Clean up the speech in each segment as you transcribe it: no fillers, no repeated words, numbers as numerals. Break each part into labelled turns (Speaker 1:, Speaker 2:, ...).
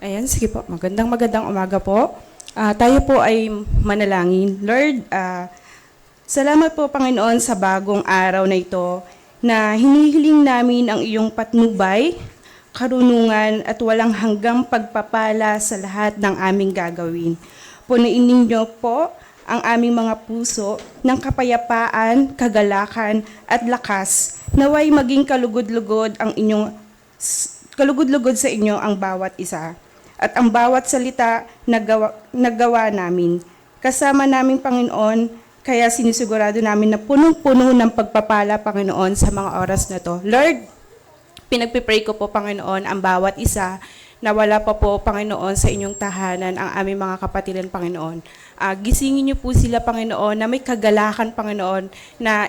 Speaker 1: Ayan, sige po. Magandang umaga po. Tayo po ay manalangin. Lord, salamat po Panginoon sa bagong araw na ito na hinihiling namin ang iyong patnubay, karunungan at walang hanggang pagpapala sa lahat ng aming gagawin. Punuin ninyo po ang aming mga puso ng kapayapaan, kagalakan at lakas. Naway maging kalugod-lugod sa inyo ang bawat isa at ang bawat salita na nagawa namin. Kasama namin Panginoon, kaya sinisigurado namin na punong-puno ng pagpapala Panginoon sa mga oras na to. Lord, pinagpipray ko po Panginoon ang bawat isa na wala pa po Panginoon sa inyong tahanan ang aming mga kapatiran Panginoon. Gisingin niyo po sila Panginoon na may kagalakan Panginoon na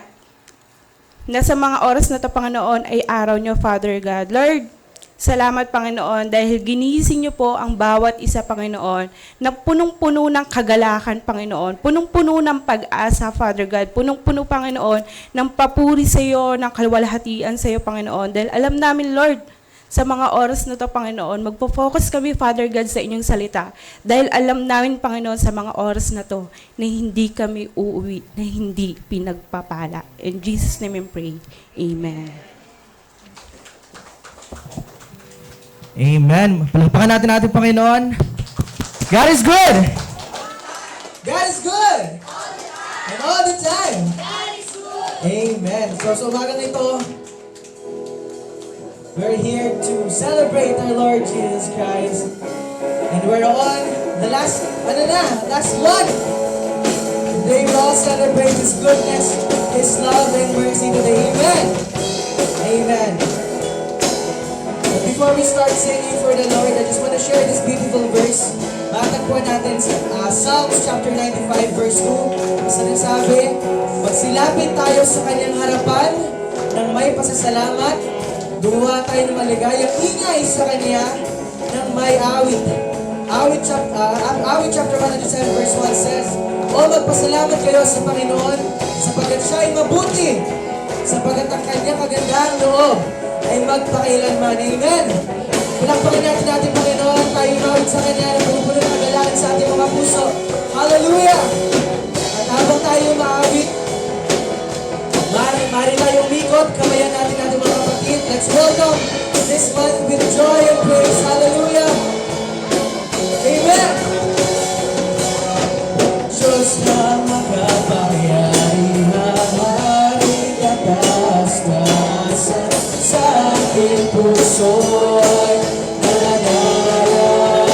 Speaker 1: sa mga oras na to Panginoon ay araw niyo Father God. Lord, salamat Panginoon dahil ginising niyo po ang bawat isa Panginoon na punong-puno ng kagalakan Panginoon, punong-puno ng pag-asa Father God, punong-puno Panginoon ng papuri sa iyo, ng kalwalhatian sa iyo Panginoon. Dahil alam namin Lord, sa mga oras na to Panginoon, magpo-focus kami Father God sa inyong salita. Dahil alam namin Panginoon sa mga oras na to na hindi kami uuwi, na hindi pinagpapala. In Jesus' name we pray. Amen.
Speaker 2: Amen. Palakpakan natin Panginoon. God is good.
Speaker 3: God is good. And all the time.
Speaker 4: God is good.
Speaker 3: Amen. So umaga na ito, we're here to celebrate our Lord Jesus Christ. And we're on the last one. Today we all celebrate His goodness, His love, and mercy today. Amen. Amen. But before we start singing for the Lord, I just want to share this beautiful verse. Matagpuan natin sa Psalms chapter 95 verse 2. Isa rin sabi, magsilapit tayo sa kanyang harapan ng may pasasalamat, duwa tayo ng maligayang ingay sa kanya ng may awit. Awit chapter 107 verse 1 says, O magpasalamat kayo sa Panginoon sapagkat siya ay mabuti, sapagkat ang kanyang kagandahang loob ay magpakailanman. Amen. Palakpakan natin Panginoon, tayo mawid sa Kanya na pupuno ng kagalakan sa ating mga puso. Hallelujah! At habang tayo maawit, mari tayong mikot, kamayan natin mga kapatid. Let's welcome this month with joy and praise. Hallelujah! Amen! Diyos na makapangyarihan, maring kataas-taasan sa aking puso'y nananahan.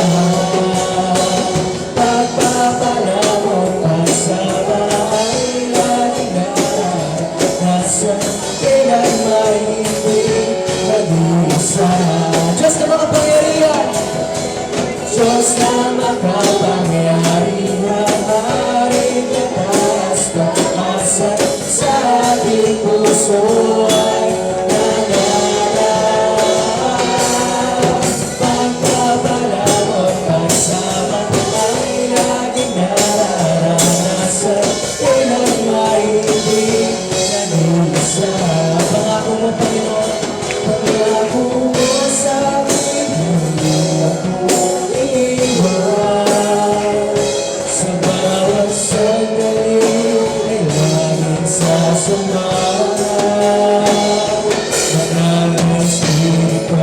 Speaker 3: Pagpapalamon kasama ay laging naranasan, kailan may hindi nag-iisa. Diyos na makapangyarihan, Diyos na makapangyarihan, maring kataas-taasan sa aking puso'y nananahan. Pagpapalamon kasama ay laging naranasan, kailan may hindi nag-iisa. Pangako mo Panginoon, pangako mo sa akin, hindi ako iiwan. Sa bawat sandali ay laging sasamahan. Maraming Espiritu,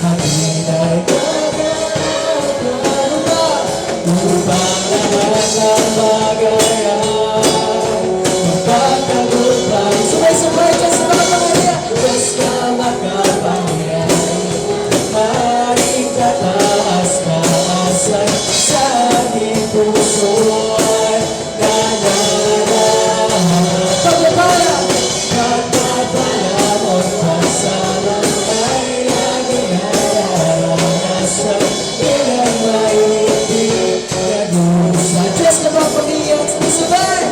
Speaker 3: atin ay gagalaw upang lahat ng bagay ay magpatagumpay. Sabay-sabay dyan sa mga pangalan. Diyos na makapangyarihan, maring kataas-taasan sa ating puso'y nananahan. Pagpapalamon kasama ay laging naranasan, kailan may hindi nag-usa. Diyos na makapangyarihan, sabay-sabay.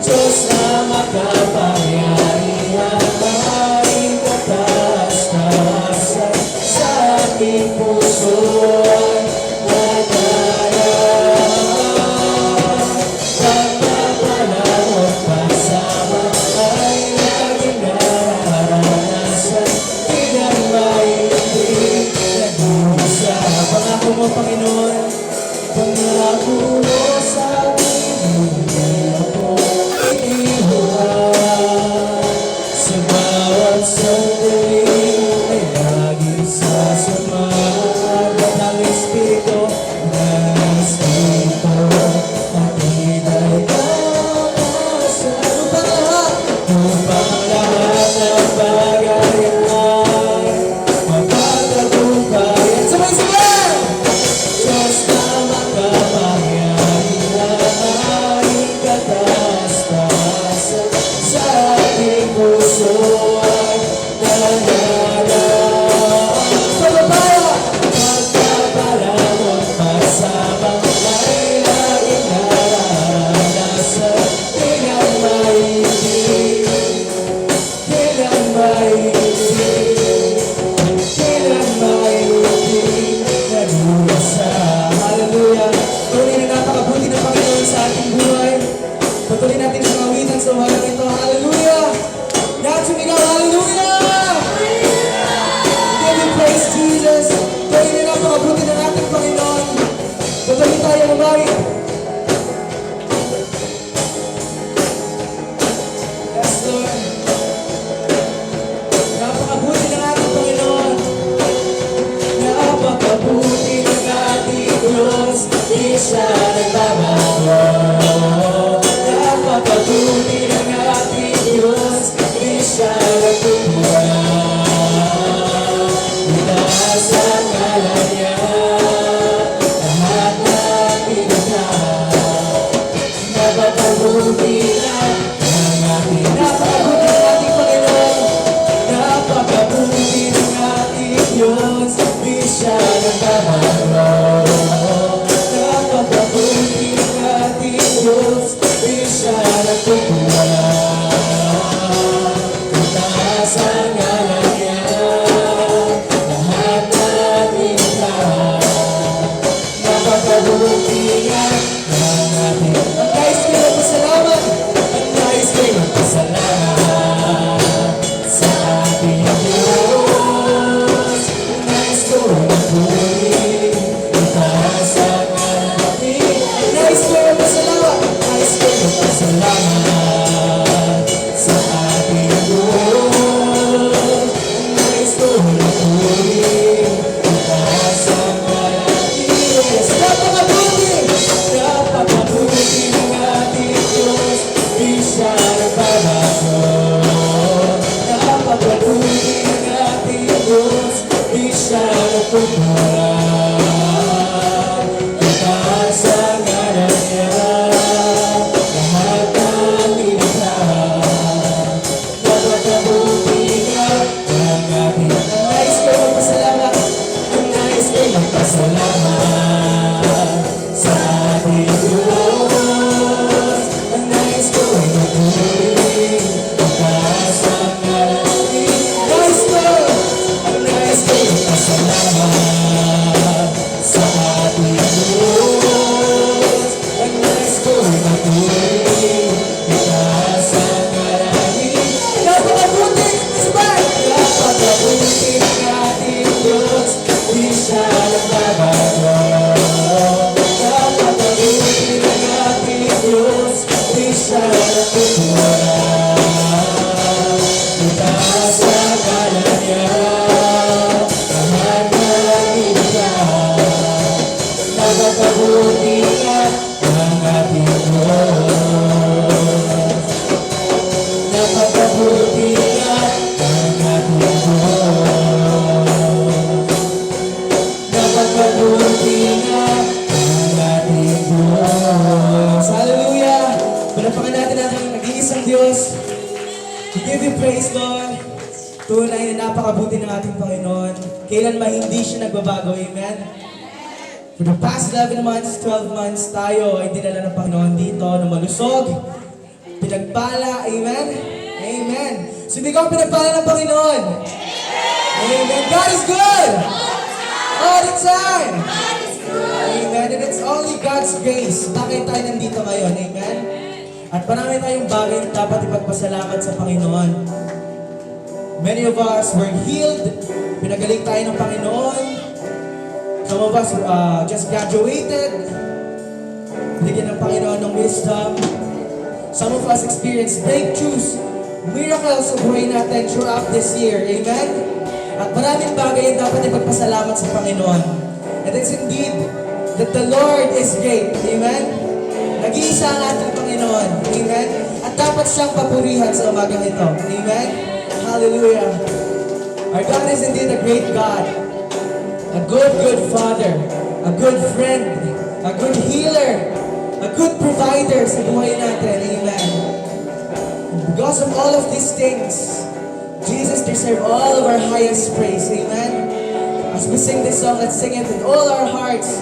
Speaker 3: Diyos na makapangyarihan, maring kataas-taasan sa ating puso'y nananahan. Pagpapalamon kasama ay laging naranasan, kailan may hindi nag-usa. siya nagbabago. Napakabuti ng ating Diyos, di siya nagtutulad. Itaas ang ngalan niya, lahat ng pinagka. Napakabuti ng ating Panginoon, napakabuti ng ating Diyos, di siya nagbabago. Napakabuti ng ating Diyos, di siya nagtutulad. Itaas ang ngalan niya, lahat ng pinagka. Napakabuti nga ng ating. Ang nais ko ng pasalamat, ang nais ko ng pasalamat sa ating Diyos. Ang nais ko ng puri, itaas ang ating. Ang nais ko ng pasalamat, ang nais ko ng pasalamat sa ating Diyos. Ang nais ko ng puri, itaas ang ating. Yes, napakabuti ng ating Diyos, di siya nagbabago. Napakabuti ng ating Diyos, di siya nagtutulad. Itaas ang ngalan niya, lahat ng pinagka. Napakabuti nga ng ating. Ang nais ko magpasalamat, ang nais ko magpasalamat sa ating Diyos. Ang nais ko ay magpuri, itaas ang ngalan niya. Nais ko magpasalamat sa ating Diyos. Ang nais ko ay magpuri, itaas ang ngalan niya. Napakabuti, sabay! Napakabuti ng ating Diyos, di siya nagbabago. Napakabuti ng ating Diyos, di siya nagtutulad. Itaas ang ngalan niya, lahat ng pinagka. Napakabuti nga ng ating Diyos. Napakabuti nga ng ating Diyos. Napakabuti nga ng ating Diyos. Hallelujah! Panapakan natin ang nag-iisang Diyos. We give you praise, Lord. Tunay na napakabuti ng ating Panginoon. Kailanman hindi siya nagbabago. Amen? For the past 11 months, 12 months, tayo ay dinala ng Panginoon dito na malusog, pinagpala. Amen? Amen. Sumigaw pinagpala ng Panginoon. Amen. God is good. All the time. Amen. And it's only God's grace. Bakit tayo nandito ngayon? Amen. At marami tayong bagay na dapat ipagpasalamat sa Panginoon. Many of us were healed. Pinagaling tayo ng Panginoon. Some of us just graduated. Binigyan ng Panginoon ng wisdom. Some of us experienced breakthroughs, miracles sa buhay natin throughout this year. Amen? At maraming bagay ang dapat ipagpasalamat sa Panginoon. And it's indeed that the Lord is great. Amen? Nag-iisa ang ating Panginoon. Amen? At dapat siyang papurihan sa umagang ito. Amen? Hallelujah. Our God is indeed a great God. A good, good Father. A good friend. A good healer. A good provider sa buhay natin. Amen. Because of all of these things, Jesus deserves all of our highest praise. Amen. As we sing this song, let's sing it with all our hearts.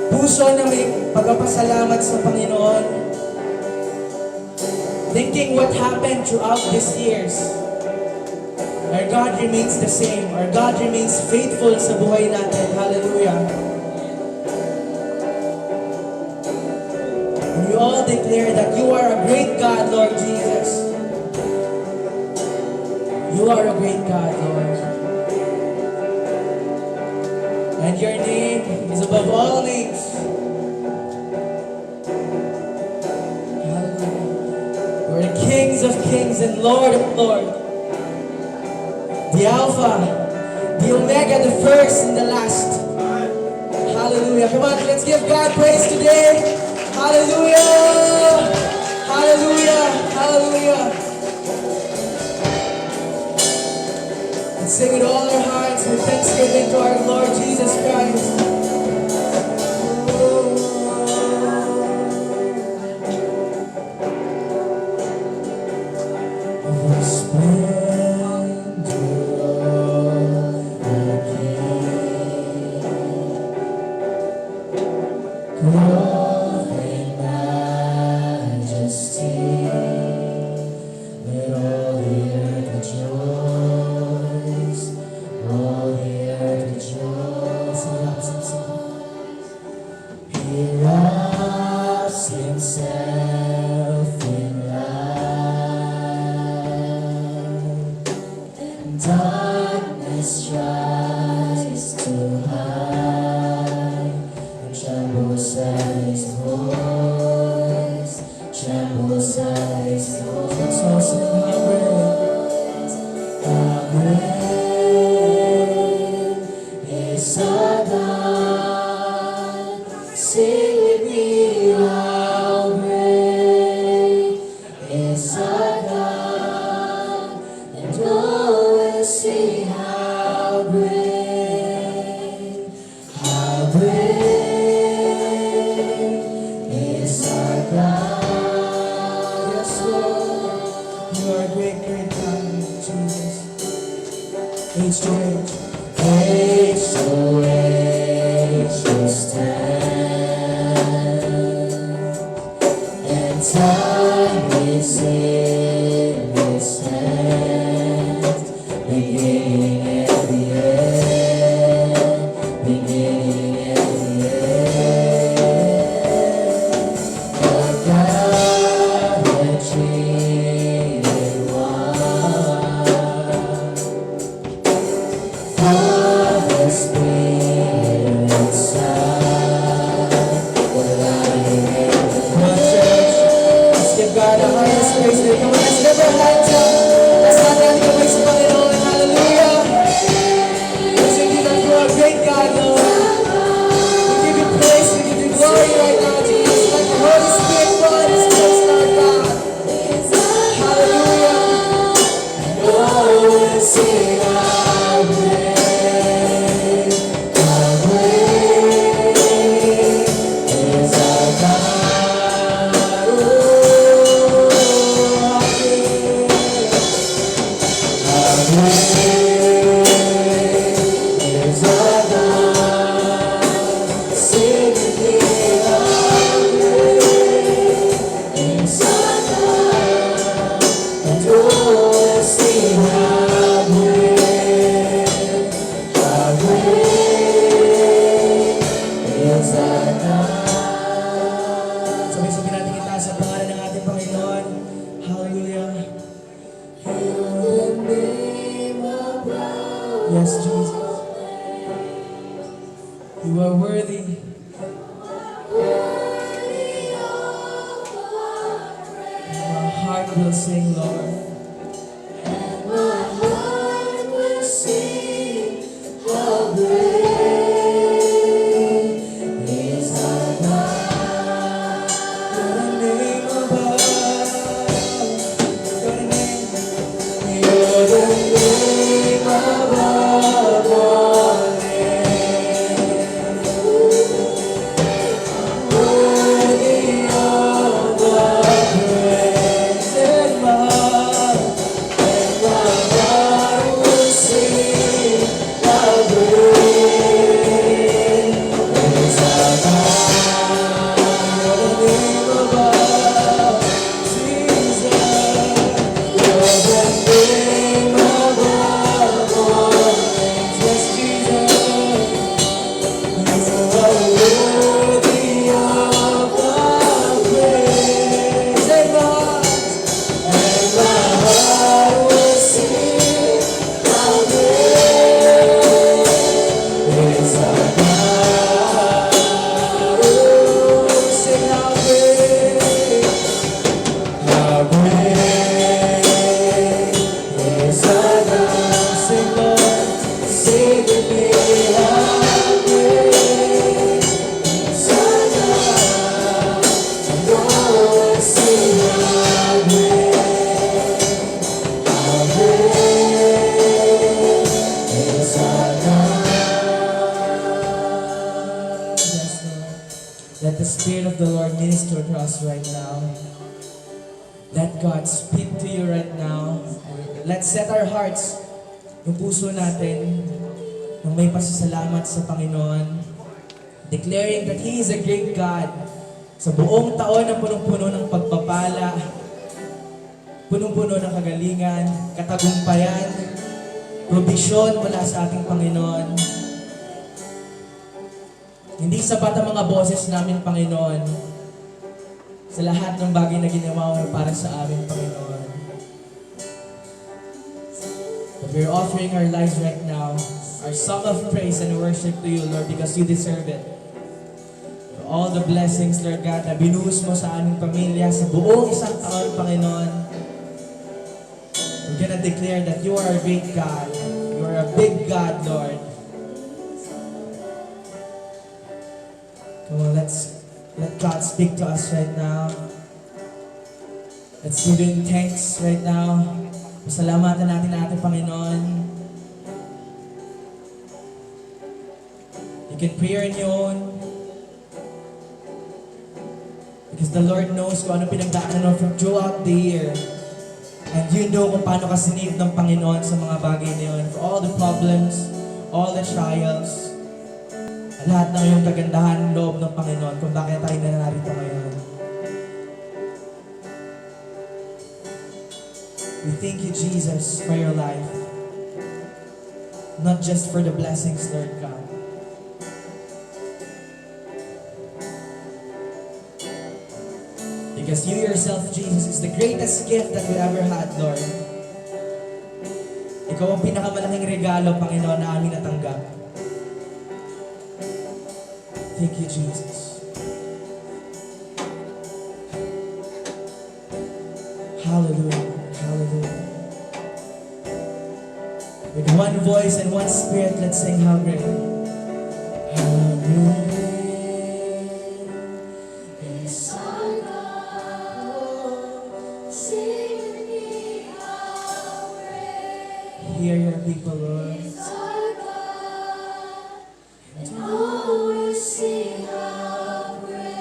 Speaker 3: Puso na may pagpapasalamat sa Panginoon. Thinking what happened throughout these years. Our God remains the same. Our God remains faithful sa buhay natin. Hallelujah. And we all declare that you are a great God, Lord Jesus. You are a great God, Lord. And your name is above all names. Hallelujah. You are the kings of kings and Lord of lords. The Alpha, the Omega, the first and the last. Hallelujah. Hallelujah. Come on, let's give God praise today. Hallelujah. Hallelujah. Hallelujah. Let's sing with all our hearts with thanksgiving to our Lord Jesus Christ.
Speaker 4: Darkness tries to hide, and trembles at his voice, trembles at his voice. So sing how great is our God. Sing with me, how great is our God, and oh, we'll see how great is our God.
Speaker 3: Yes, Lord. You are a great, great God, Jesus. Age to age.
Speaker 4: Age to age you stand, and time is in his hands, beginning and the end, beginning and the end. The God that treated one, Father, Spirit, Son, the light and the
Speaker 3: Come on, church. Let's give God the highest praise today. Come on, let's lift our hands up. Let's not natin kamay sa Panginoon. Hallelujah. Let's give that you are a great God, Lord. We give you praise. We give you glory right now, Jesus. Let the Holy Spirit fall in this place, Lord God. Hallelujah.
Speaker 4: oh, sing how great is our God. How great is our God. Sing with me, how great is our God. And oh, sing how great is our God.
Speaker 3: Sabay-sabay natin itaas ang pangalan ng ating Panginoon. Hallelujah. Yes, Jesus. You are worthy. My heart will sing, Lord.
Speaker 4: And my heart will sing how great is our God.
Speaker 3: You're the name above. You're the name.
Speaker 4: You're the name above all names. Worthy of the praise.
Speaker 3: Said my Spirit of the Lord minister to us right now. Let God speak to you right now. Let's set our hearts, yung puso natin, nang may pasasalamat sa Panginoon. Declaring that He is a great God. Sa buong taon na punong-puno ng pagpapala, punong-puno ng kagalingan, katagumpayan, probisyon mula sa ating Panginoon. Hindi sapat ang mga boses namin, Panginoon, sa lahat ng bagay na ginawa mo para sa amin, Panginoon. But we're offering our lives right now, our song of praise and worship to you, Lord, because you deserve it. For all the blessings, Lord God, na binuhos mo sa aming pamilya sa buong isang taon, Panginoon. We're gonna declare that you are a great God. You are a big God, Lord. Come on, let God speak to us right now. Let's give Him thanks right now. Pasalamatan natin ang ating Panginoon. You can pray on your own. Because the Lord knows kung ano pinagdaanan mo throughout the year. And you know kung paano ka sinave ng Panginoon sa mga bagay na yun. For all the problems, all the trials, lahat ng yung kagandahan ng loob ng Panginoon kung bakit tayo narito ngayon. We thank you, Jesus, for your life. Not just for the blessings, Lord God. Because you yourself, Jesus, is the greatest gift that we ever had, Lord. Ikaw ang pinakamalaking regalo, Panginoon, na aming natanggap. Thank you, Jesus. Hallelujah. Hallelujah. With one voice and one spirit, let's sing how great. How great is
Speaker 4: Our God, sing with me how great
Speaker 3: Hear your people, Lord.
Speaker 4: is our God, and all will sing how great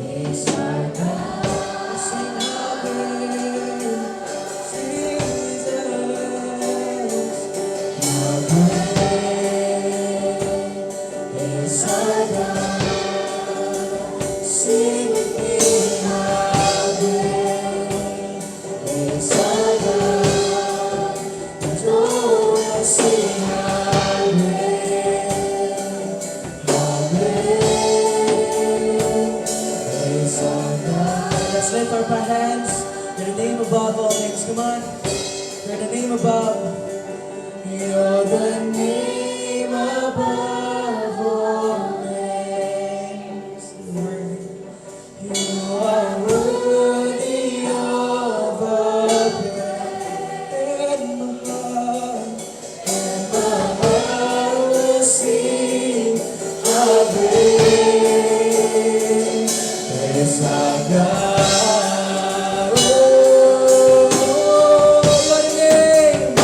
Speaker 4: is our God.
Speaker 3: Sing how great, Jesus.
Speaker 4: How great is our God, sing with me how great is our God, and all will sing how great is our God.
Speaker 3: Let's lift our hands. You're the name above all names. Come on. You're the name above.
Speaker 4: You're the name above all names.
Speaker 3: You are worthy of our praise. And
Speaker 4: My heart will sing how great is our God.
Speaker 3: oh, what a name!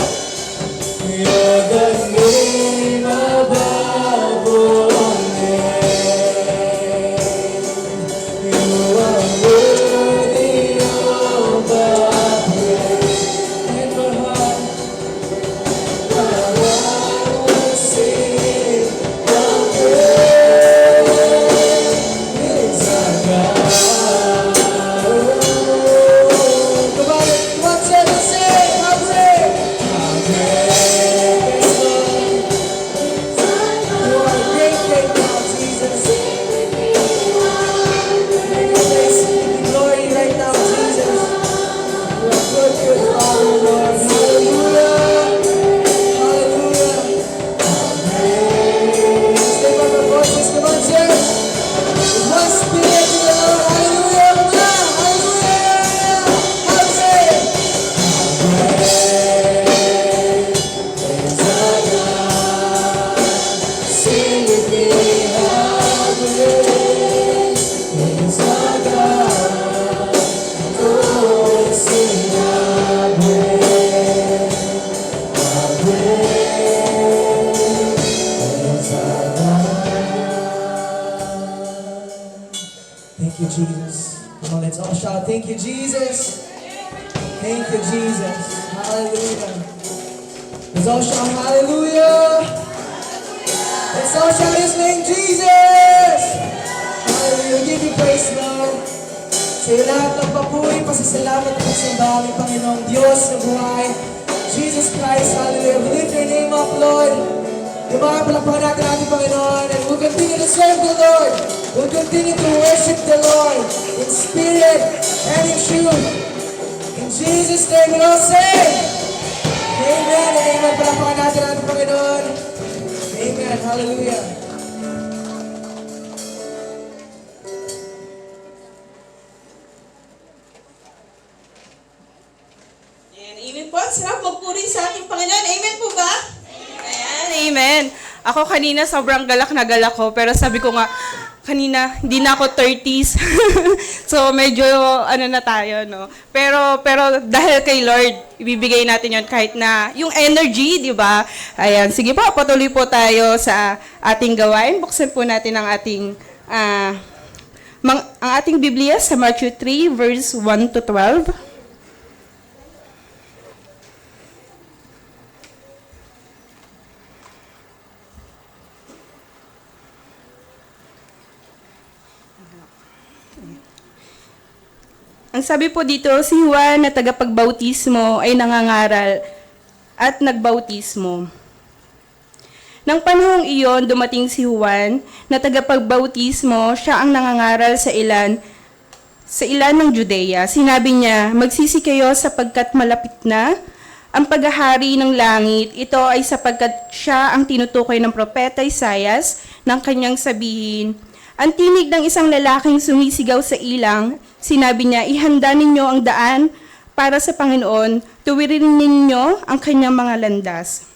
Speaker 3: Thank you, Jesus. Hallelujah. Let's all shout hallelujah. Let's all shout His name, Jesus. Hallelujah. Give you praise, Lord. Sa iyo lahat ng papuri, pasasalamat at pagsamba aming Panginoong Diyos na buhay. Jesus Christ, hallelujah. We lift your name up, Lord. Yung mga palakpakan natin ating Panginoon, and we'll continue to serve the Lord. We'll continue to worship the Lord in spirit and in truth. In Jesus' name, we all say, Amen and Amen. Palakpakan natin ating Panginoon. Amen. Hallelujah.
Speaker 1: Ayan, amen po. Sarap magpuri sa ating Panginoon. Amen po ba? Ayan, amen. Ako kanina sobrang galak na galak ko, pero sabi ko nga, kanina, hindi na ako 30s. So, medyo, ano na tayo, no? Pero dahil kay Lord, ibibigay natin yon kahit na, yung energy, di ba? Ayan, sige po, patuloy po tayo sa ating gawain. Buksan po natin ang ating, ang ating Biblia sa Matthew 3, verse 1 to 12. Ang sabi po dito, si Juan na tagapagbautismo ay nangangaral at nagbautismo. Nang panahong iyon, dumating si Juan na tagapagbautismo, siya ang nangangaral sa ilan ng Judea. Sinabi niya, magsisi kayo sapagkat malapit na ang paghahari ng langit. Ito ay sapagkat siya ang tinutukoy ng propeta Isaias ng kanyang sabihin. Ang tinig ng isang lalaking sumisigaw sa ilang, sinabi niya, ihanda ninyo ang daan para sa Panginoon, tuwirin ninyo ang kanyang mga landas.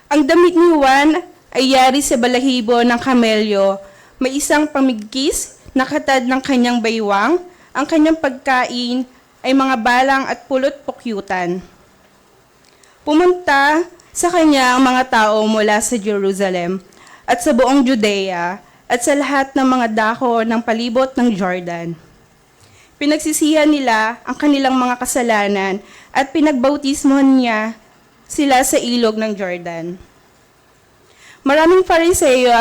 Speaker 1: Ang damit ni Juan ay yari sa balahibo ng kamelyo, may isang pamigkis na katad ng kanyang baywang, ang kanyang pagkain ay mga balang at pulot pukyutan. Pumunta sa kanya ang mga tao mula sa Jerusalem, at sa buong Judea, at sa lahat ng mga dako ng palibot ng Jordan. Pinagsisihan nila ang kanilang mga kasalanan at pinagbautismohan niya sila sa ilog ng Jordan. Maraming Fariseo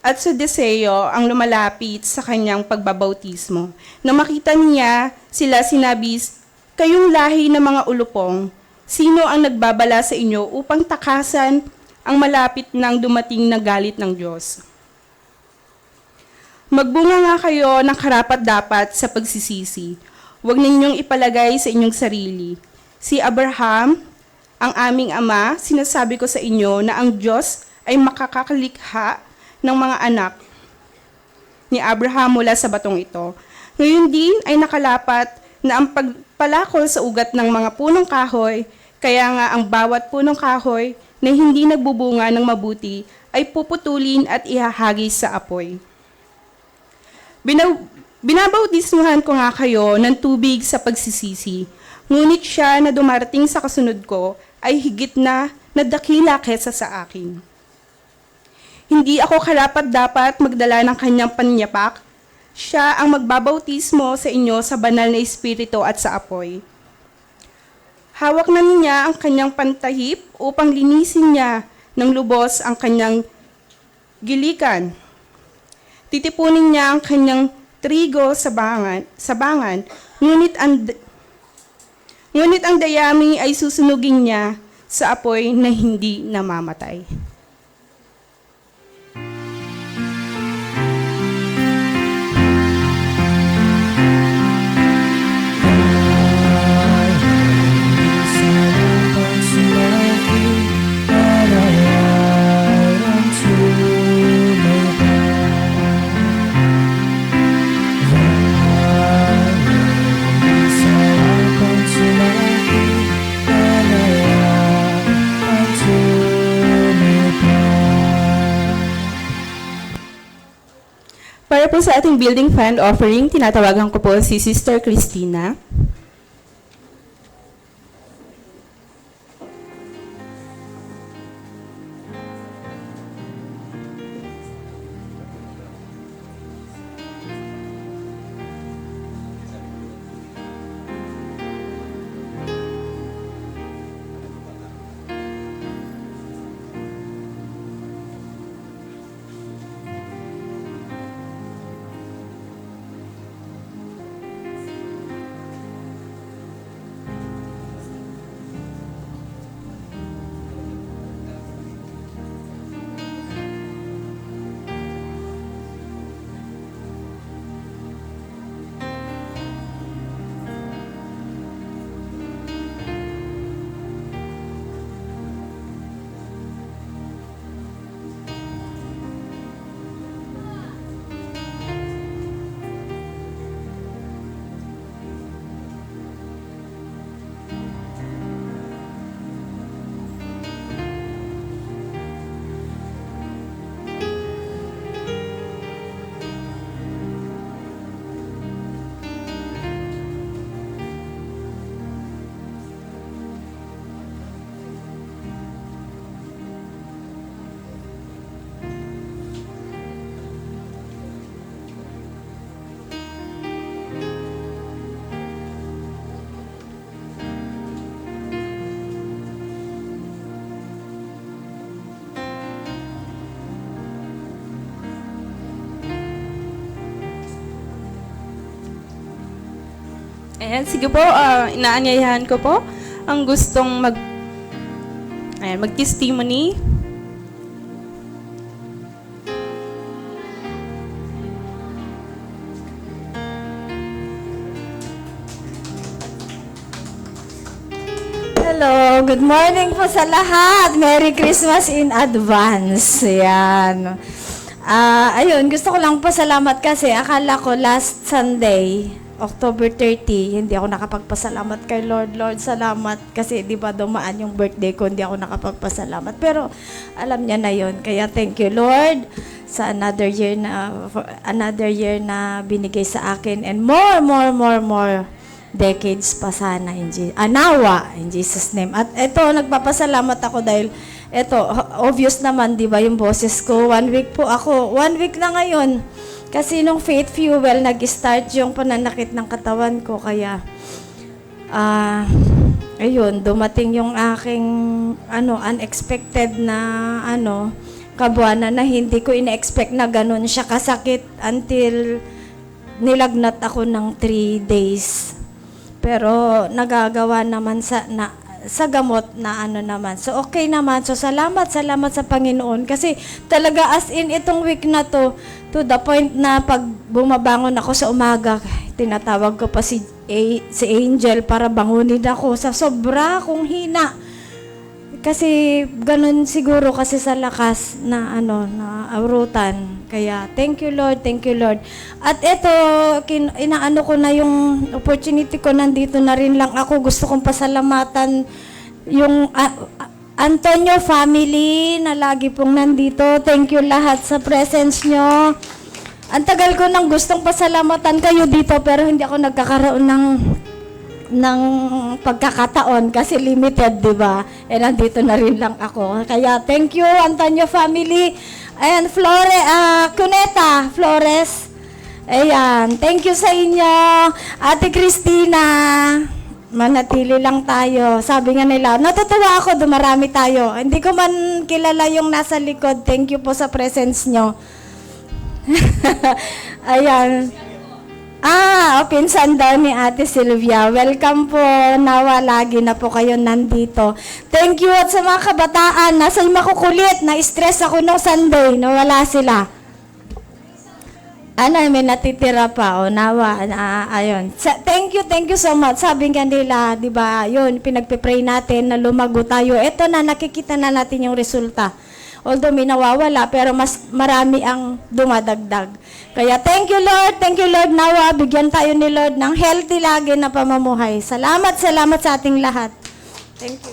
Speaker 1: at Saduseo ang lumalapit sa kanyang pagbabautismo. Nang makita niya sila, sinabi, kayong lahi ng mga ulupong, sino ang nagbabala sa inyo upang takasan ang malapit nang dumating na galit ng Diyos? Magbunga nga kayo ng karapat-dapat sa pagsisisi. Huwag ninyong ipalagay sa inyong sarili. Si Abraham, ang aming ama, sinasabi ko sa inyo na ang Diyos ay makakalikha ng mga anak ni Abraham mula sa batong ito. Ngayon din ay nakalapat na ang pagpalakol sa ugat ng mga punong kahoy, kaya nga ang bawat punong kahoy na hindi nagbubunga ng mabuti ay puputulin at ihahagis sa apoy. Binabautismuhan ko nga kayo ng tubig sa pagsisisi, ngunit siya na dumarating sa kasunod ko ay higit na nadakila kesa sa akin. Hindi ako karapat-dapat magdala ng kanyang panyapak. Siya ang magbabautismo sa inyo sa banal na Espiritu at sa apoy. Hawak na niya ang kanyang pantahip upang linisin niya ng lubos ang kanyang gilikan. Titipunin niya ang kanyang trigo sa bangan, ngunit ang dayami ay susunugin niya sa apoy na hindi namamatay. Para po sa ating building fund offering, tinatawagan ko po si Sister Christina. Ayan, sige po, inaanyayahan ko po ang gustong mag-testimony.
Speaker 5: Hello, good morning po sa lahat. Merry Christmas in advance. Yan. Ayun, gusto ko lang po salamat kasi akala ko last Sunday, October 30, hindi ako nakapagpasalamat kay Lord. Lord, salamat kasi di ba dumaan yung birthday ko, hindi ako nakapagpasalamat. Pero alam niya na yun. Kaya thank you, Lord, sa another year na binigay sa akin and more decades pa sana nawa in Jesus name. At ito, nagpapasalamat ako dahil ito, obvious naman, di ba, yung boses ko. 1 week po ako. 1 week na ngayon. Kasi nung Faith Fuel, nag-start yung pananakit ng katawan ko. Kaya, ayun, dumating yung aking, unexpected na, kabuanan na hindi ko ina-expect na ganun siya kasakit until nilagnat ako ng 3 days. Pero nagagawa naman sa gamot na naman. So okay naman. So salamat sa Panginoon kasi talaga as in itong week na to the point na pag bumabangon ako sa umaga, tinatawag ko pa si Angel para bangunin ako sa sobra kong hina. Kasi ganun siguro kasi sa lakas na na aurutan. Kaya thank you Lord. At ito inaano ko na yung opportunity ko, nandito na rin lang ako. Gusto kong pasalamatan yung Antonio family na lagi pong nandito. Thank you lahat sa presence nyo. Ang tagal ko nang gustong pasalamatan kayo dito pero hindi ako nagkakaroon ng pagkakataon kasi limited, di ba? Nandito na rin lang ako. Kaya thank you, Antonio family. And Cuneta Flores. Ayan, thank you sa inyo. Ate Christina, manatili lang tayo. Sabi nga nila, natutuwa ako, dumarami tayo. Hindi ko man kilala yung nasa likod. Thank you po sa presence nyo. Ayan. Pinsan daw ni Ate Sylvia. Welcome po. Nawa lagi na po kayo nandito. Thank you. At sa mga kabataan, nasa makukulit, na-stress ako nung Sunday. Nawala sila. May natitira pa. Nawa. Ayun. Thank you so much. Sabi nga nila, di ba, yun, pinagpipray natin na lumago tayo. Ito na, nakikita na natin yung resulta. Although may nawawala, pero mas marami ang dumadagdag. Kaya thank you Lord, nawa, bigyan tayo ni Lord ng healthy lagi na pamumuhay. Salamat sa ating lahat. Thank you.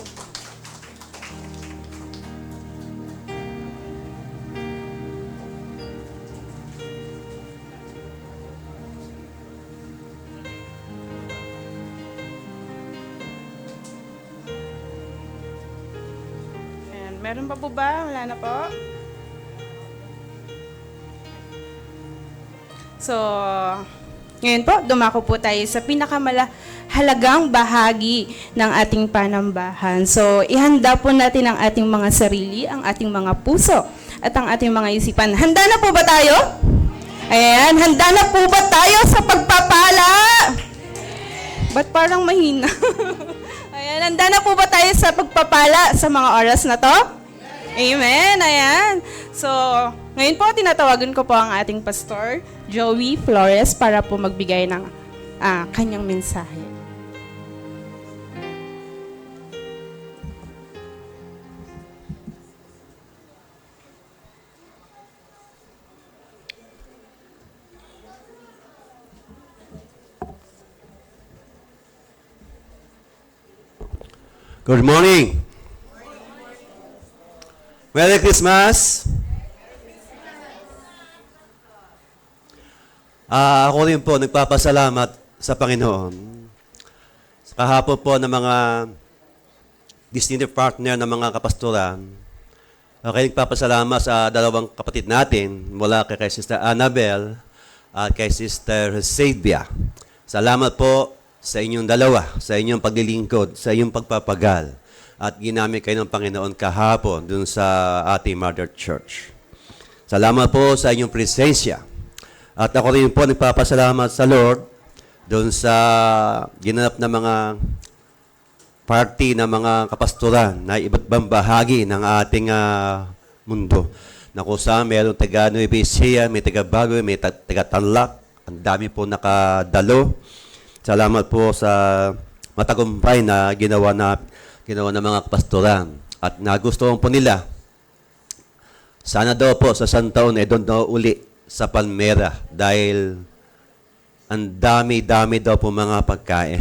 Speaker 1: Meron pa po ba? Wala na po? So, ngayon po, dumako po tayo sa pinakamahalagang bahagi ng ating panambahan. So, ihanda po natin ang ating mga sarili, ang ating mga puso, at ang ating mga isipan. Handa na po ba tayo? Ayan, handa na po ba tayo sa pagpapala? Ba't parang mahina? Ayan, handa na po ba tayo sa pagpapala sa mga oras na to? Amen, ayan. So, ngayon po, tinatawagan ko po ang ating pastor, Joey Flores, para po magbigay ng kanyang mensahe.
Speaker 6: Good morning. Merry Christmas. Ako rin po nagpapasalamat sa Panginoon. Kahapon po ng mga distinctive partner ng mga kapastoran. Ako nagpapasalamat sa dalawang kapatid natin mula kay Sister Annabel at kay Sister Sylvia. Salamat po sa inyong dalawa, sa inyong paglilingkod, sa inyong pagpapagal. At ginamit kayo ng Panginoon kahapon dun sa ating Mother Church. Salamat po sa inyong presensya. At ako rin po nagpapasalamat sa Lord doon sa ginanap na mga party ng mga kapastoran na iba't ibang bahagi ng ating mundo. Na kung saan mayroong taga Nueva Ecija, may taga Bago, may taga Tarlac. Ang dami po nakadalo. Salamat po sa matagumpay na ginawa ng mga kapastoran. At nagustuhan po nila. Sana daw po sa isang taon doon daw uli sa Palmera dahil ang dami-dami daw po mga pagkain.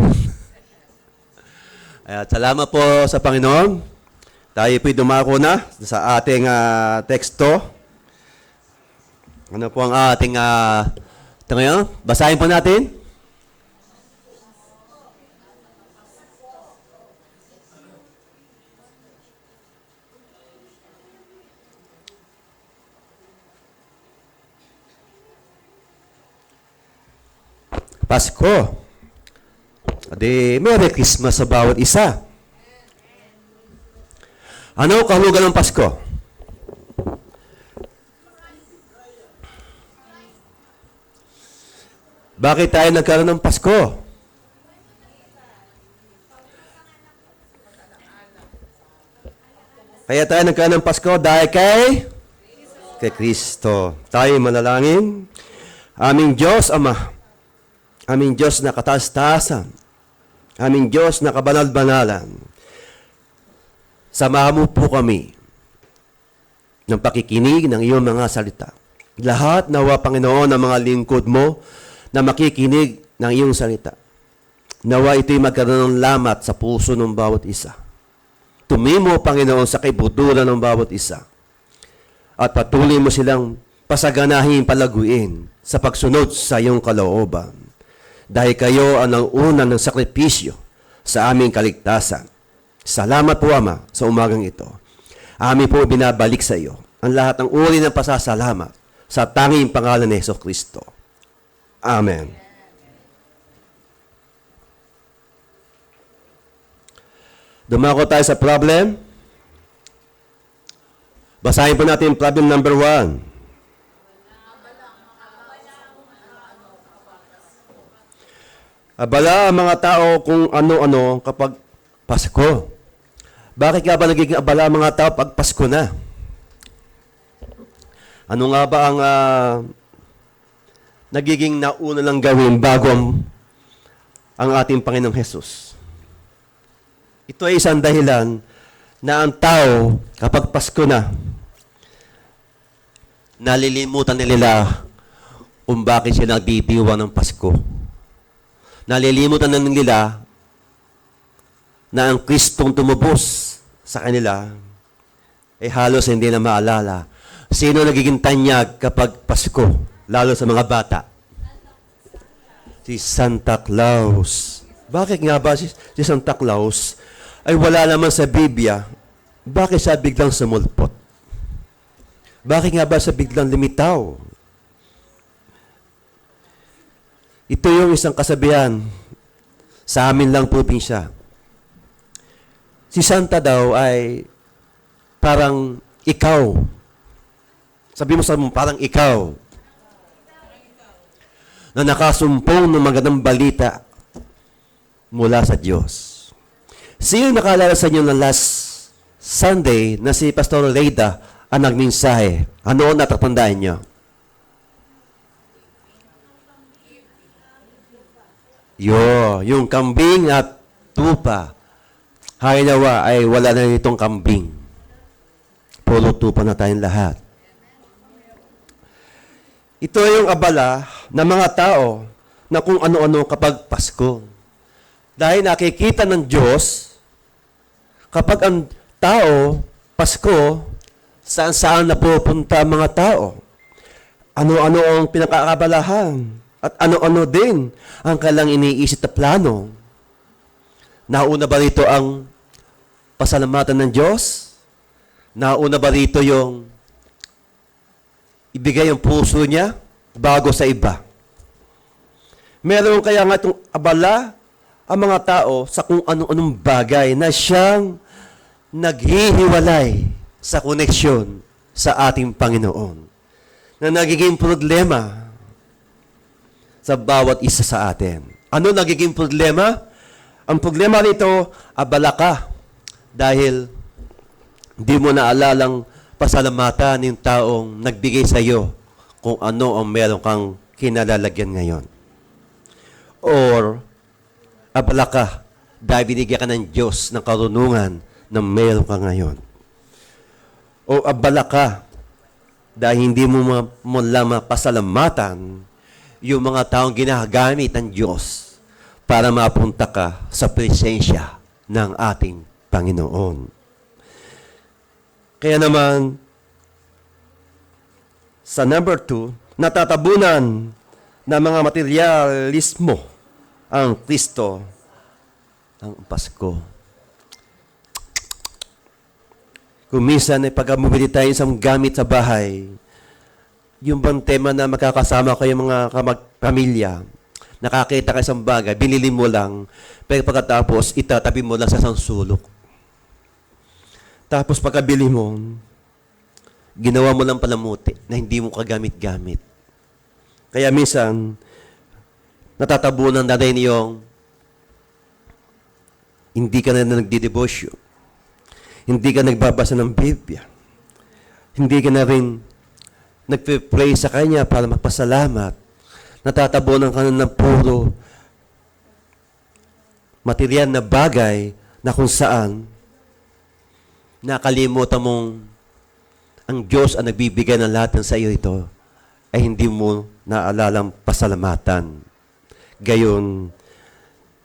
Speaker 6: At salamat po sa Panginoon. Tayo po'y dumako na sa ating teksto. Ano po ang ating ito ngayon? Basahin po natin. Pasko. Adi, Merry Christmas sa bawat isa. Ano ang kahulugan ng Pasko? Bakit tayo nagkaroon ng Pasko? Kaya tayo nagkaroon ng Pasko dahil kay Kristo. Tayo manalangin. Aming Diyos, Ama. Aming Diyos na kataas-taasan. Aming Diyos na kabanal-banalan. Samahan mo po kami ng pakikinig ng iyong mga salita. Lahat nawa, Panginoon, ng mga lingkod mo na makikinig ng iyong salita. Nawa ito'y magkaroon ng lamat sa puso ng bawat isa. Tumimo, Panginoon, sa kaibuturan ng bawat isa. At patuloy mo silang pasaganahin, palaguin sa pagsunod sa iyong kalooban. Dahil kayo ang una ng sakripisyo sa aming kaligtasan. Salamat po, Ama, sa umagang ito. Amin po binabalik sa iyo ang lahat ng uri ng pasasalamat sa tanging pangalan ni Jesucristo. Amen. Dumako tayo sa problem. Basahin po natin problem number 1. Abala ang mga tao kung ano-ano kapag Pasko. Bakit nga ba nagiging abala ang mga tao pag Pasko na? Ano nga ba ang nagiging nauna lang gawin bago ang ating Panginoong Hesus? Ito ay isang dahilan na ang tao kapag Pasko na, nalilimutan nila kung bakit siya nagdidiwa ng Pasko. Nalilimutan na nila na ang Kristong tumubos sa kanila ay halos hindi na maalala. Sino nagiging tanyag kapag Pasko, lalo sa mga bata? Si Santa Claus. Bakit nga ba si Santa Claus ay wala naman sa Biblia? Bakit siya biglang sumulpot? Bakit nga ba siya biglang lumitaw? Ito yung isang kasabihan sa amin lang probinsya. Si Santa daw ay parang ikaw. Sabi mo sa mo, parang ikaw. Na nakasumpong ng magandang balita mula sa Diyos. Sino nakalala sa inyo na last Sunday na si Pastor Leida ang nagmensahe? Ano ang natatandaan niyo? Yung kambing at tupa. Nawa ay wala na nitong kambing. Puro tupa na tayong lahat. Ito yung abala ng mga tao na kung ano-ano kapag Pasko. Dahil nakikita ng Diyos, kapag ang tao, Pasko, saan-saan napupunta ang mga tao. Ano-ano ang pinakakabalahan. At ano-ano din ang kailang iniisip na plano. Nauna ba rito ang pasalamatan ng Diyos? Nauna ba rito yung ibigay ang puso niya bago sa iba? Meron kaya nga itong abala ang mga tao sa kung ano-anong bagay na siyang naghihiwalay sa koneksyon sa ating Panginoon. Na nagiging problema sa bawat isa sa atin. Ano nagiging problema? Ang problema rito, abala ka dahil di mo naalalang pasalamatan yung taong nagbigay sa iyo kung ano ang meron kang kinalalagyan ngayon. Or, abala ka dahil binigyan ka ng Diyos ng karunungan na meron ka ngayon. O abala ka dahil hindi mo lamang pasalamatan yung mga taong ginagamit ng Diyos para mapunta ka sa presensya ng ating Panginoon. Kaya naman, sa number 2, natatabunan ng mga materialismo ang Kristo ang Pasko. Kung minsan ay pagkamumili tayo sa gamit sa bahay, yung bang tema na makakasama kayo mga pamilya, nakakita ka isang bagay, binili mo lang, pero pagkatapos, itatabi mo lang sa isang sulok. Tapos pagkabili mo, ginawa mo lang palamuti na hindi mo kagamit-gamit. Kaya minsan, natatabunan na rin yung hindi ka na nagdidebosyo, hindi ka nagbabasa ng Biblia, hindi ka na rin nagpe-pray sa Kanya para magpasalamat, natatabunan ka na ng puro material na bagay na kung saan nakalimutan mong ang Diyos ang nagbibigay ng lahat ng sa iyo ito ay hindi mo naalalang pasalamatan. Gayon,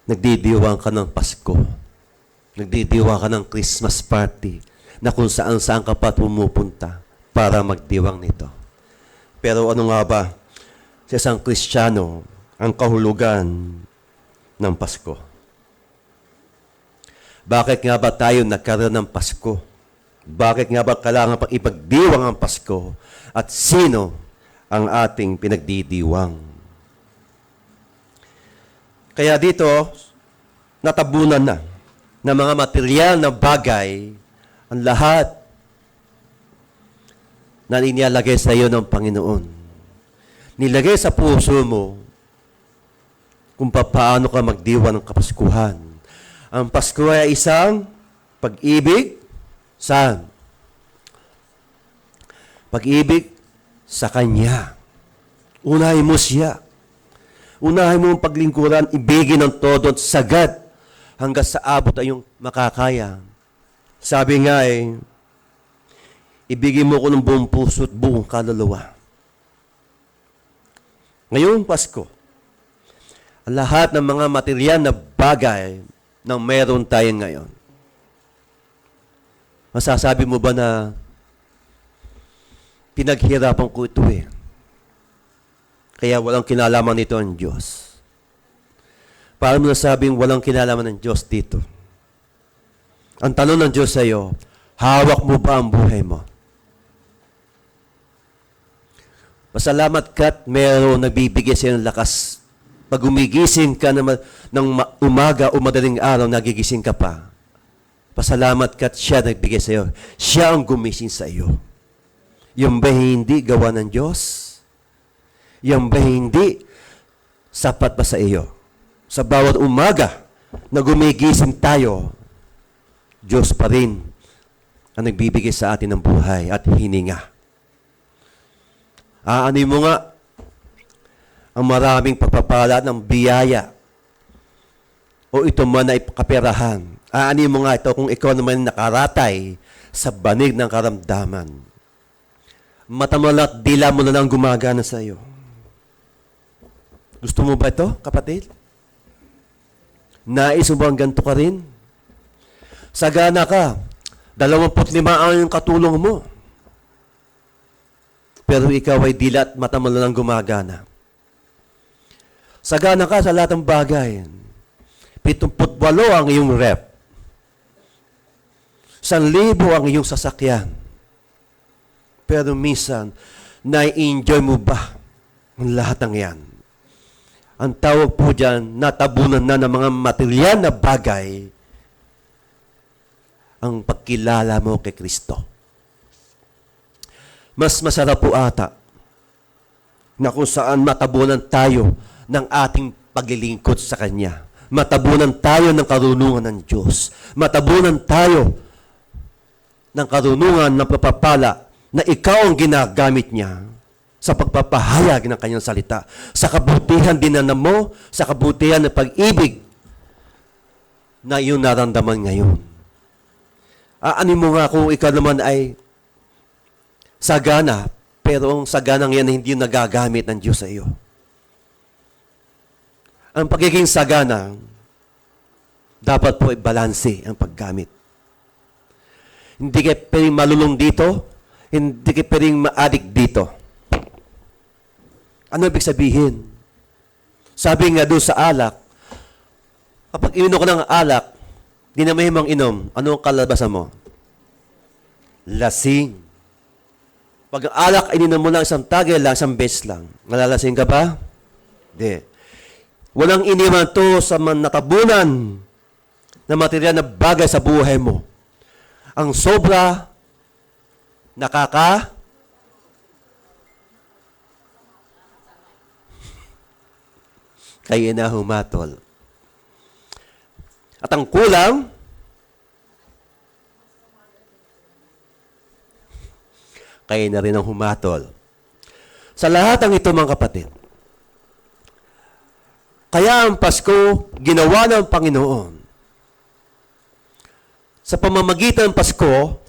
Speaker 6: nagdidiwang ka ng Pasko. Nagdidiwang ka ng Christmas party na kung saan ka pa pumupunta para magdiwang nito. Pero ano nga ba sa isang Kristiyano ang kahulugan ng Pasko? Bakit nga ba tayo nagkaroon ng Pasko? Bakit nga ba kailangan pang ipagdiwang ang Pasko? At sino ang ating pinagdidiwang? Kaya dito, natabunan na ng mga material na bagay ang lahat na inilalagay sa iyo ng Panginoon. Nilagay sa puso mo kung paano ka magdiwa ng Kapaskuhan. Ang Pasko ay isang pag-ibig saan? Pag-ibig sa Kanya. Unahin mo siya. Unahin mo ang paglingkuran, ibigin ng todo at sagad hanggang sa abot ay yung makakaya. Sabi nga ibigin mo ko ng buong puso at buong kaluluwa. Ngayong Pasko, ang lahat ng mga material na bagay na meron tayo ngayon, masasabi mo ba na pinaghirapan ko ito Kaya walang kinalaman nito ang Diyos. Paano mo nasabing walang kinalaman ng Diyos dito? Ang tanong ng Diyos sa iyo, hawak mo ba ang buhay mo? Pasalamat ka't mayroon nagbibigay sa iyo ng lakas. Pag umigising ka ng umaga o madaling araw, nagigising ka pa. Pasalamat ka't siya nagbigay sa iyo. Siya ang gumising sa iyo. Yung ba hindi gawa ng Diyos? Yung ba hindi sapat ba sa iyo? Sa bawat umaga na gumigising tayo, Diyos pa rin ang nagbibigay sa atin ng buhay at hininga. Aanin mo nga ang maraming pagpapala ng biyaya o ito man ay kaperahan. Aanin mo nga ito kung ikaw naman nakaratay sa banig ng karamdaman. Matamalat dila mo na lang gumagana sa iyo. Gusto mo ba ito, kapatid? Nais mo bang ganito ka rin? Sagana ka, 25 ang katulong mo. Pero ikaw ay dilat mata mo lang gumagana. Sagana ka sa lahat ng bagay. 78 ang iyong rep. 1,000 ang iyong sasakyan. Pero minsan, na-enjoy mo ba ang lahat ng yan? Ang tawag po dyan, natabunan na ng mga material na bagay ang pagkilala mo kay Kristo. Mas masarap po ata na kung saan matabunan tayo ng ating paglilingkod sa Kanya. Matabunan tayo ng karunungan ng Diyos. Matabunan tayo ng karunungan ng papapala na ikaw ang ginagamit niya sa pagpapahayag ng kanyang salita. Sa kabutihan dinanam mo, sa kabutihan ng pag-ibig na iyong naramdaman ngayon. Aanin mo nga kung ikaw naman ay sagana, pero ang saganang yan hindi nagagamit ng Diyos sa iyo. Ang pagiging sagana, dapat po i-balanse ang paggamit. Hindi kayo pwedeng malulong dito, hindi kayo pwedeng ma-addict dito. Ano ibig sabihin? Sabi nga doon sa alak, kapag ininom ko ng alak, di na mahimang inom, ano ang kalabasan mo? Lasing. Pag ang alak, ininom mo lang isang tagay lang, isang beses lang. Malalasing ka ba? Hindi. Walang iniman to sa natabunan na material na bagay sa buhay mo. Ang sobra, kaya na humatol. At ang kulang, kaya na rin ang humatol. Sa lahat ng ito, mga kapatid, kaya ang Pasko, ginawa ng Panginoon. Sa pamamagitan ng Pasko,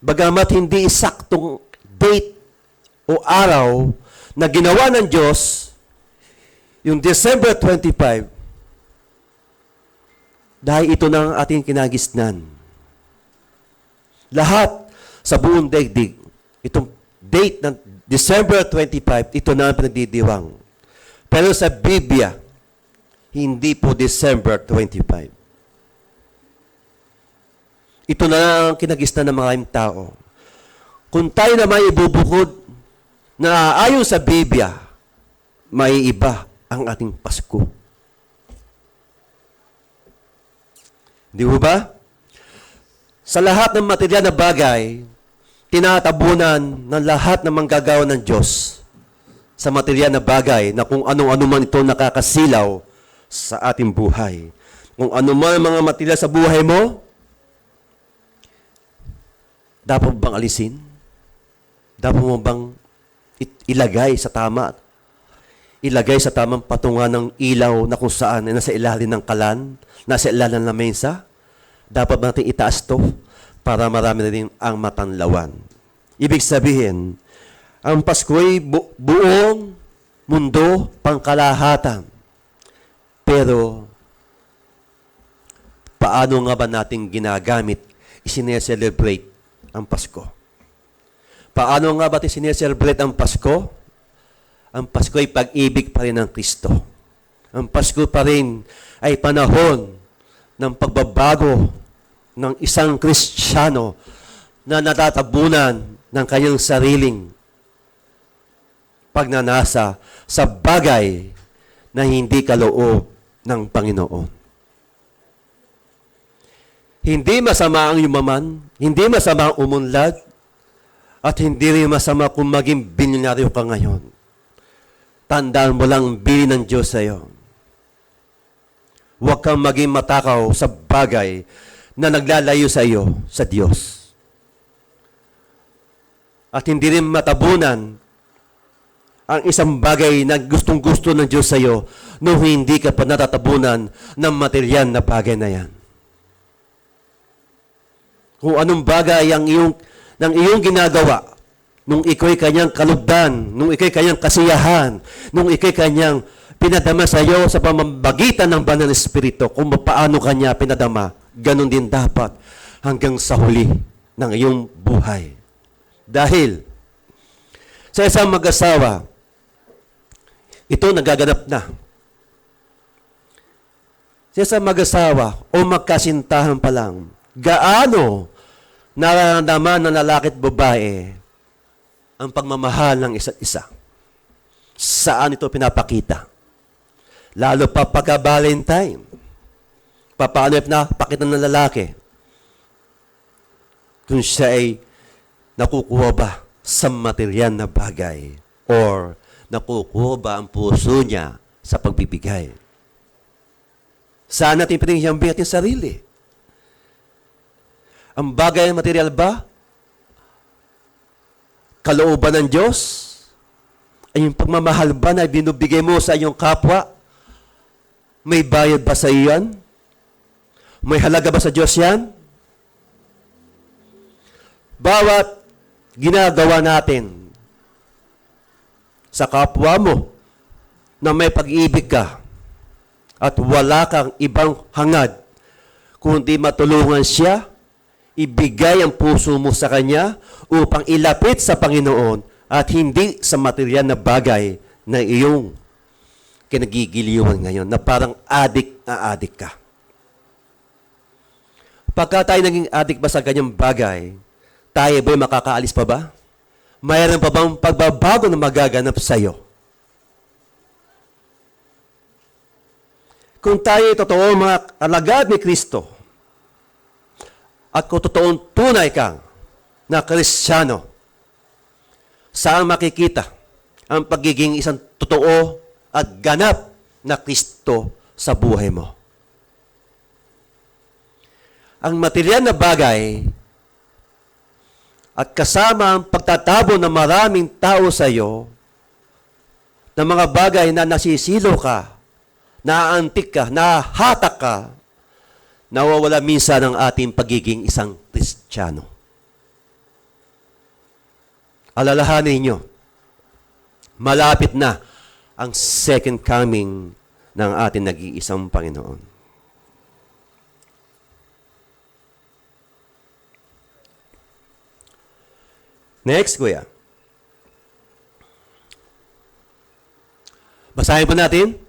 Speaker 6: bagamat hindi isaktong date o araw na ginawa ng Diyos, yung December 25, dahil ito na ang ating kinagisnan. Lahat sa buong daigdig, itong date ng December 25, ito na ang pinagdidiwang. Pero sa Biblia, hindi po December 25. Ito na ang kinagisnan ng mga tao. Kung tayo na may ibubukod na ayon sa Biblia, may iba ang ating Pasko. Di ba? Sa lahat ng material na bagay, tinatabunan ng lahat ng manggagawa ng Diyos sa material na bagay na kung ano-ano man ito nakakasilaw sa ating buhay. Kung ano man ang mga material sa buhay mo, dapat mo bang alisin? Dapat mo bang ilagay sa tama? Ilagay sa tamang patungan ng ilaw na kung saan ay nasa ilalim ng kalan, nasa ilalim ng mesa? Dapat natin itaas to para marami na rin ang matanlawan. Ibig sabihin, ang Pasko'y buong mundo, pangkalahatan. Pero, paano nga ba natin ginagamit, isineselebrate ang Pasko? Paano nga ba natin sineselebrate ang Pasko? Ang Pasko ay pag-ibig pa rin ng Kristo. Ang Pasko pa rin ay panahon ng pagbabago ng isang Kristiyano na natatabunan ng kanyang sariling pagnanasa sa bagay na hindi kaloob ng Panginoon. Hindi masama ang yumaman, hindi masama ang umunlad, at hindi rin masama kung maging bilyonaryo ka ngayon. Tandaan mo lang bili ng Diyos sa iyo. Huwag kang maging matakaw sa bagay na naglalayo sa iyo sa Diyos. At hindi rin matabunan ang isang bagay na gustong-gusto ng Diyos sa iyo nung hindi ka pa natatabunan ng material na bagay na yan. Kung anong bagay ang iyong ginagawa, nung ikaw'y kanyang kalugdan, nung ikaw'y kanyang kasiyahan, nung ikaw'y kanyang pinadama sa iyo sa pamamagitan ng banal na Espiritu, kung paano kanya pinadama, ganun din dapat hanggang sa huli ng iyong buhay. Dahil sa isang mag-asawa, ito nagaganap na. Sa isang mag-asawa o magkasintahan pa lang, gaano nararamdaman ng lalaki at babae ang pagmamahal ng isa't isa? Saan ito pinapakita? Lalo pa pagka-Valentine. Paano pinapakita ng lalaki? Kung siya ay nakukuha ba sa material na bagay? Or nakukuha ba ang puso niya sa pagbibigay? Saan natin pinaghihambing ating sarili? Ang bagay na material ba? Kalooban ng Diyos? Ay yung pagmamahal ba na binubigay mo sa iyong kapwa? May bayad ba sa iyan? May halaga ba sa Diyos yan? Bawat ginagawa natin sa kapwa mo na may pag-ibig ka at wala kang ibang hangad kundi matulungan siya, ibigay ang puso mo sa Kanya upang ilapit sa Panginoon at hindi sa material na bagay na iyong kinagigiliwan ngayon na parang adik na adik ka. Pagka tayo naging adik ba sa ganyang bagay, tayo ba'y makakaalis pa ba? Mayroon pa bang pagbabago na magaganap sa iyo? Kung tayo totoo mga alagad ni Kristo, at kung totoong tunay kang na Kristiyano, saan makikita ang pagiging isang totoo at ganap na Kristo sa buhay mo? Ang material na bagay at kasama ang pagtatabo ng maraming tao sa iyo ng mga bagay na nasisilo ka, naaantik ka, nahahatak ka, nawawala minsan ang ating pagiging isang Kristiyano. Alalahanin ninyo, malapit na ang second coming ng ating nag-iisang Panginoon. Next, kuya. Basahin po natin.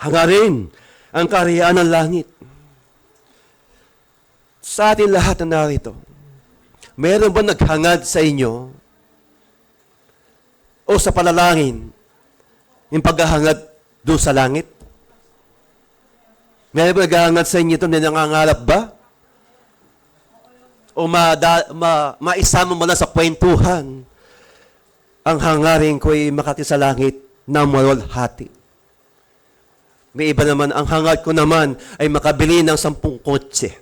Speaker 6: Hangarin ang kaharian ng langit. Sa atin lahat na narito, meron ba naghangad sa inyo o sa panalangin yung paghahangad doon sa langit? Meron ba naghahangad sa inyo ito na nangangarap ba? O maisama mo lang sa kwentuhan ang hangarin ko'y makati sa langit na mawalhati. May iba naman, ang hangad ko naman ay makabili ng 10 kotse.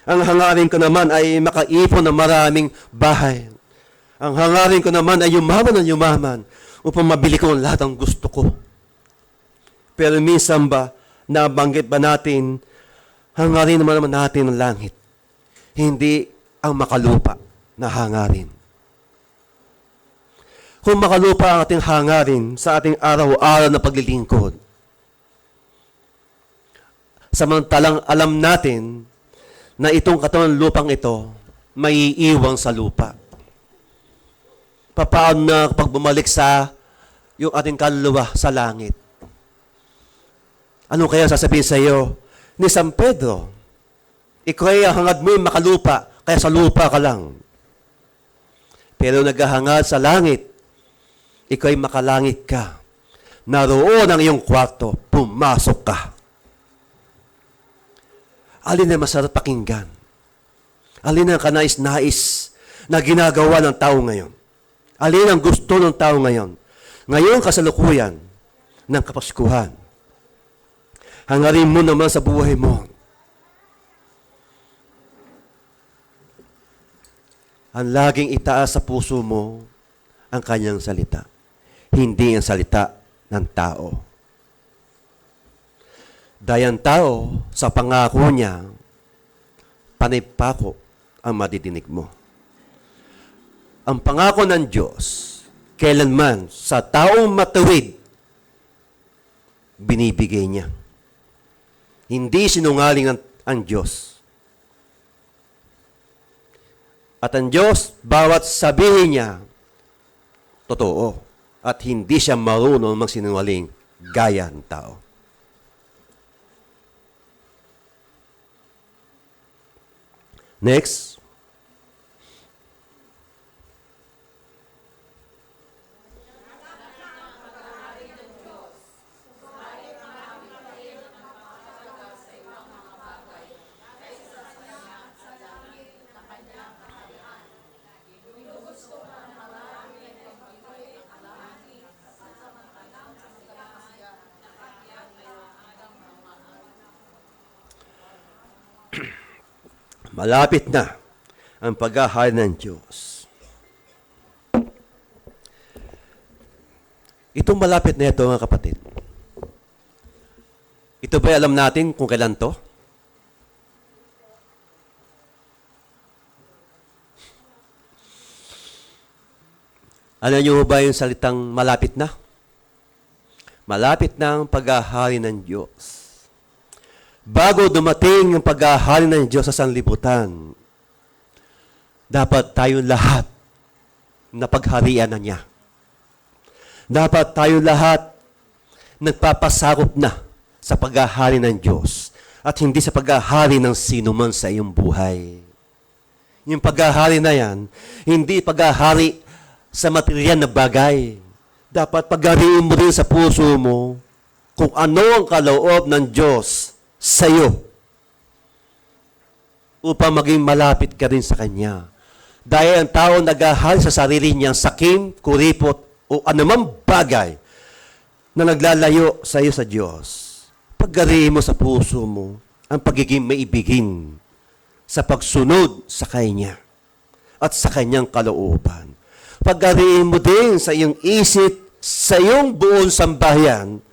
Speaker 6: Ang hangarin ko naman ay makaipon ng maraming bahay. Ang hangarin ko naman ay yumaman ng yumaman upang mabili ko ang lahat ng gusto ko. Pero minsan ba, nabanggit ba natin, hangarin naman natin ang langit. Hindi ang makalupa na hangarin. Kung makalupa ang ating hangarin sa ating araw-araw na paglilingkod, samantalang alam natin na itong katawan lupang ito may iiwang sa lupa. Paano na pag bumalik sa yung ating kaluluwa sa langit? Ano kaya sasabihin sa iyo ni San Pedro? Ikaw ay hangad mo yung makalupa, kaya sa lupa ka lang. Pero naghahangad sa langit, ikaw ay makalangit ka. Naroon ang iyong kwarto, pumasok ka. Alin na masarap pakinggan? Alin ang kanais-nais na ginagawa ng tao ngayon? Alin ang gusto ng tao ngayon? Ngayon kasalukuyan ng Kapaskuhan. Hangarin mo naman sa buhay mo. Ang laging itaas sa puso mo ang kanyang salita. Hindi ang salita ng tao. Dahil ang tao, sa pangako niya, panay-pako ang madidinig mo. Ang pangako ng Diyos, kailanman sa taong matuwid, binibigay niya. Hindi sinungaling ang Diyos. At ang Diyos, bawat sabihin niya, totoo. At hindi siya marunong magsinungaling gaya ng tao. Next. Malapit na ang paghahari ng Diyos. Itong malapit na ito, mga kapatid. Ito ba alam natin kung kailan to? Alam niyo ba yung salitang malapit na? Malapit na ang paghahari ng Diyos. Bago dumating ang paghahari ng Diyos sa sanlibutan, dapat tayong lahat na pagharian na niya. Dapat tayong lahat nagpapasakop na sa paghahari ng Diyos at hindi sa paghahari ng sino man sa iyong buhay. Yung paghahari na yan, hindi paghahari sa material na bagay. Dapat paghariin mo rin sa puso mo kung ano ang kaloob ng Diyos sa iyo upang maging malapit ka rin sa Kanya. Dahil ang tao naghahari sa sarili niyang sakim, kuripot, o anumang bagay na naglalayo sa iyo sa Diyos. Paghariin mo sa puso mo ang pagiging maibigin sa pagsunod sa Kanya at sa Kanyang kalooban. Paghariin mo din sa iyong isip, sa iyong buong sambahayan,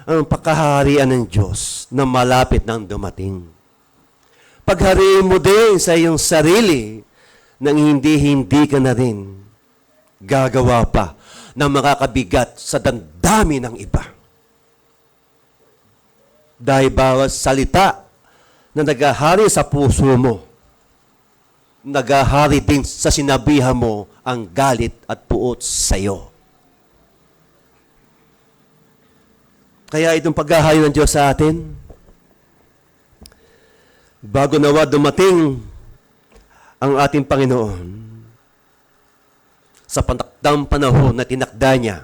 Speaker 6: ang pagkaharian ng Diyos na malapit nang dumating. Paghariin mo din sa iyong sarili nang hindi ka na rin gagawa pa ng makakabigat sa damdamin ng iba. Dahil bawat salita na naghahari sa puso mo, naghahari din sa sinabihan mo ang galit at puot sa iyo. Kaya itong paghahari ng Diyos sa atin, bago nawa dumating ang ating Panginoon, sa pantakdang panahon na tinakda niya,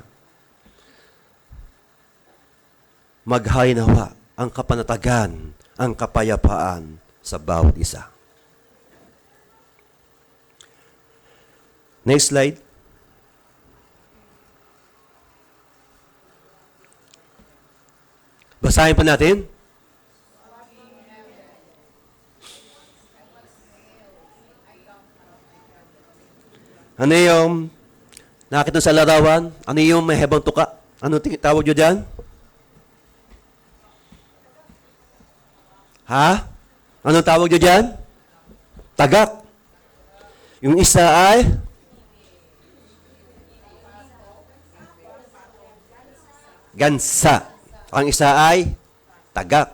Speaker 6: maghari nawa ang kapanatagan, ang kapayapaan sa bawat isa. Next slide. Basahin pa natin. Ano yung nakita sa larawan? Ano yung may hebang tuka? Ano tawag nyo dyan? Ha? Ano tawag nyo dyan? Tagak. Yung isa ay gansa. Ang isa ay tagak.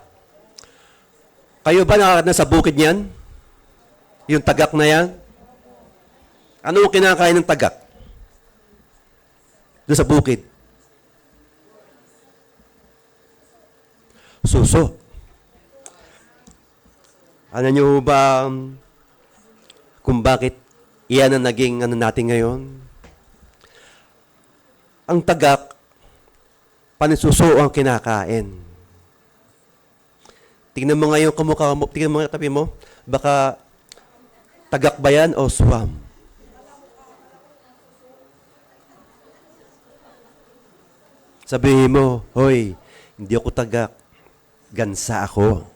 Speaker 6: Kayo ba nakakita na sa bukid niyan? Yung tagak na yan? Ano ang kinakain ng tagak? Doon sa bukid. Suso. Ano nyo ba kung bakit iyan ang naging natin ngayon? Ang tagak, panisuso ang kinakain. Tingnan mo ngayon kamukha mo, tingnan mo nga tabi mo, baka tagak ba yan o swam? Sabihin mo, hoy, hindi ako tagak, gansa ako.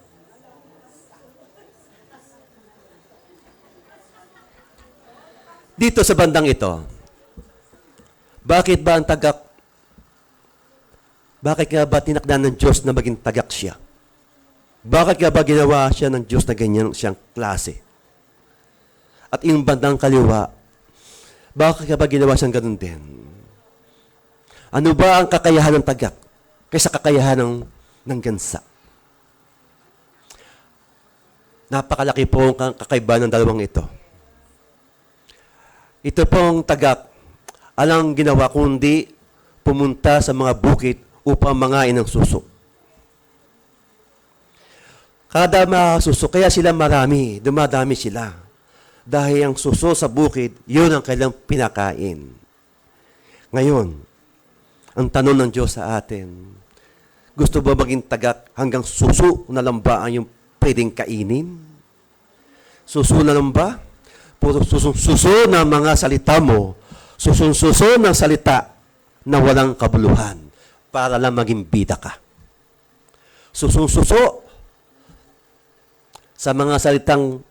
Speaker 6: Dito sa bandang ito, bakit ba ang tagak? Bakit nga ba tinakda ng Diyos na maging tagak siya? Bakit nga ba ginawa siya ng Diyos na ganyan siyang klase? At yung bandang kaliwa, bakit nga ba ginawa siyang ganun din? Ano ba ang kakayahan ng tagak kaysa kakayahan ng gansa? Napakalaki po ang kakaiba ng dalawang ito. Ito pong tagak, alang ginawa kundi pumunta sa mga bukid upang mangain ng suso. Kada mga suso, kaya sila marami, dumadami sila. Dahil ang suso sa bukid, yun ang kailang pinakain. Ngayon, ang tanong ng Diyos sa atin, gusto ba maging tagak hanggang suso na lang ba ang yung pwedeng kainin? Suso na lang ba? Puro suso na mga salita mo, suso ng salita na walang kabuluhan para lang maging bida ka. Suso sa mga salitang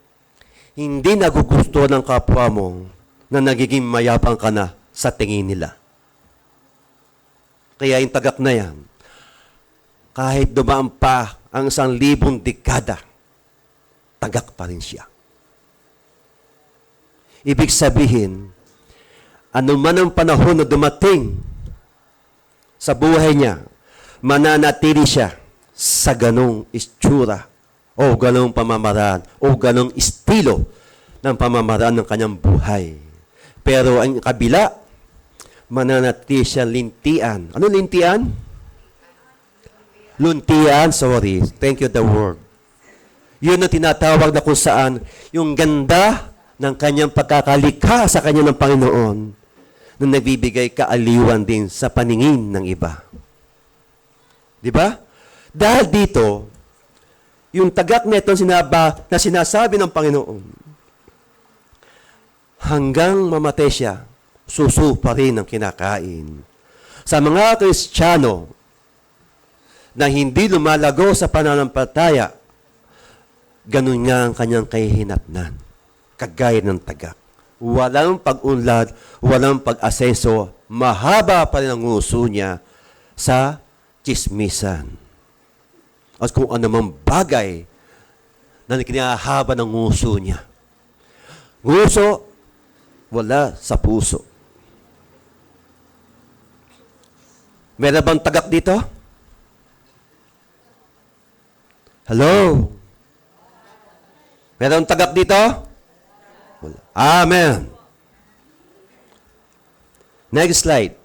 Speaker 6: hindi nagugusto ng kapwa mo na nagiging mayabang ka na sa tingin nila. Kaya yung tagak na yan, kahit dumaan pa ang 1,000 dekada, tagak pa rin siya. Ibig sabihin, anuman ang panahon na dumating sa buhay niya, mananatili siya sa ganong itsura o ganong pamamaraan o ganong estilo ng pamamaraan ng kanyang buhay. Pero ang kabila, mananatili siya lintian. Ano lintian? Luntian, sorry. Thank you, the word. Yun ang tinatawag na kung saan yung ganda ng kanyang pagkakalikha sa kanya ng Panginoon na nagbibigay kaaliwan din sa paningin ng iba. Di ba? Dahil dito, yung tagak na ito na sinasabi ng Panginoon, hanggang mamatay siya, suso pa rin ang kinakain. Sa mga Kristiyano na hindi lumalago sa pananampalataya, ganun nga ang kanyang kahihinatnan, kagaya ng tagak. Walang pag-unlad, walang pag-asenso, mahaba pa rin ang nguso niya sa tsismisan. At kung anumang bagay na kinahaba ng nguso niya. Nguso, wala sa puso. Meron bang tagak dito? Hello? Meron tagak dito? Wala. Amen. Next slide.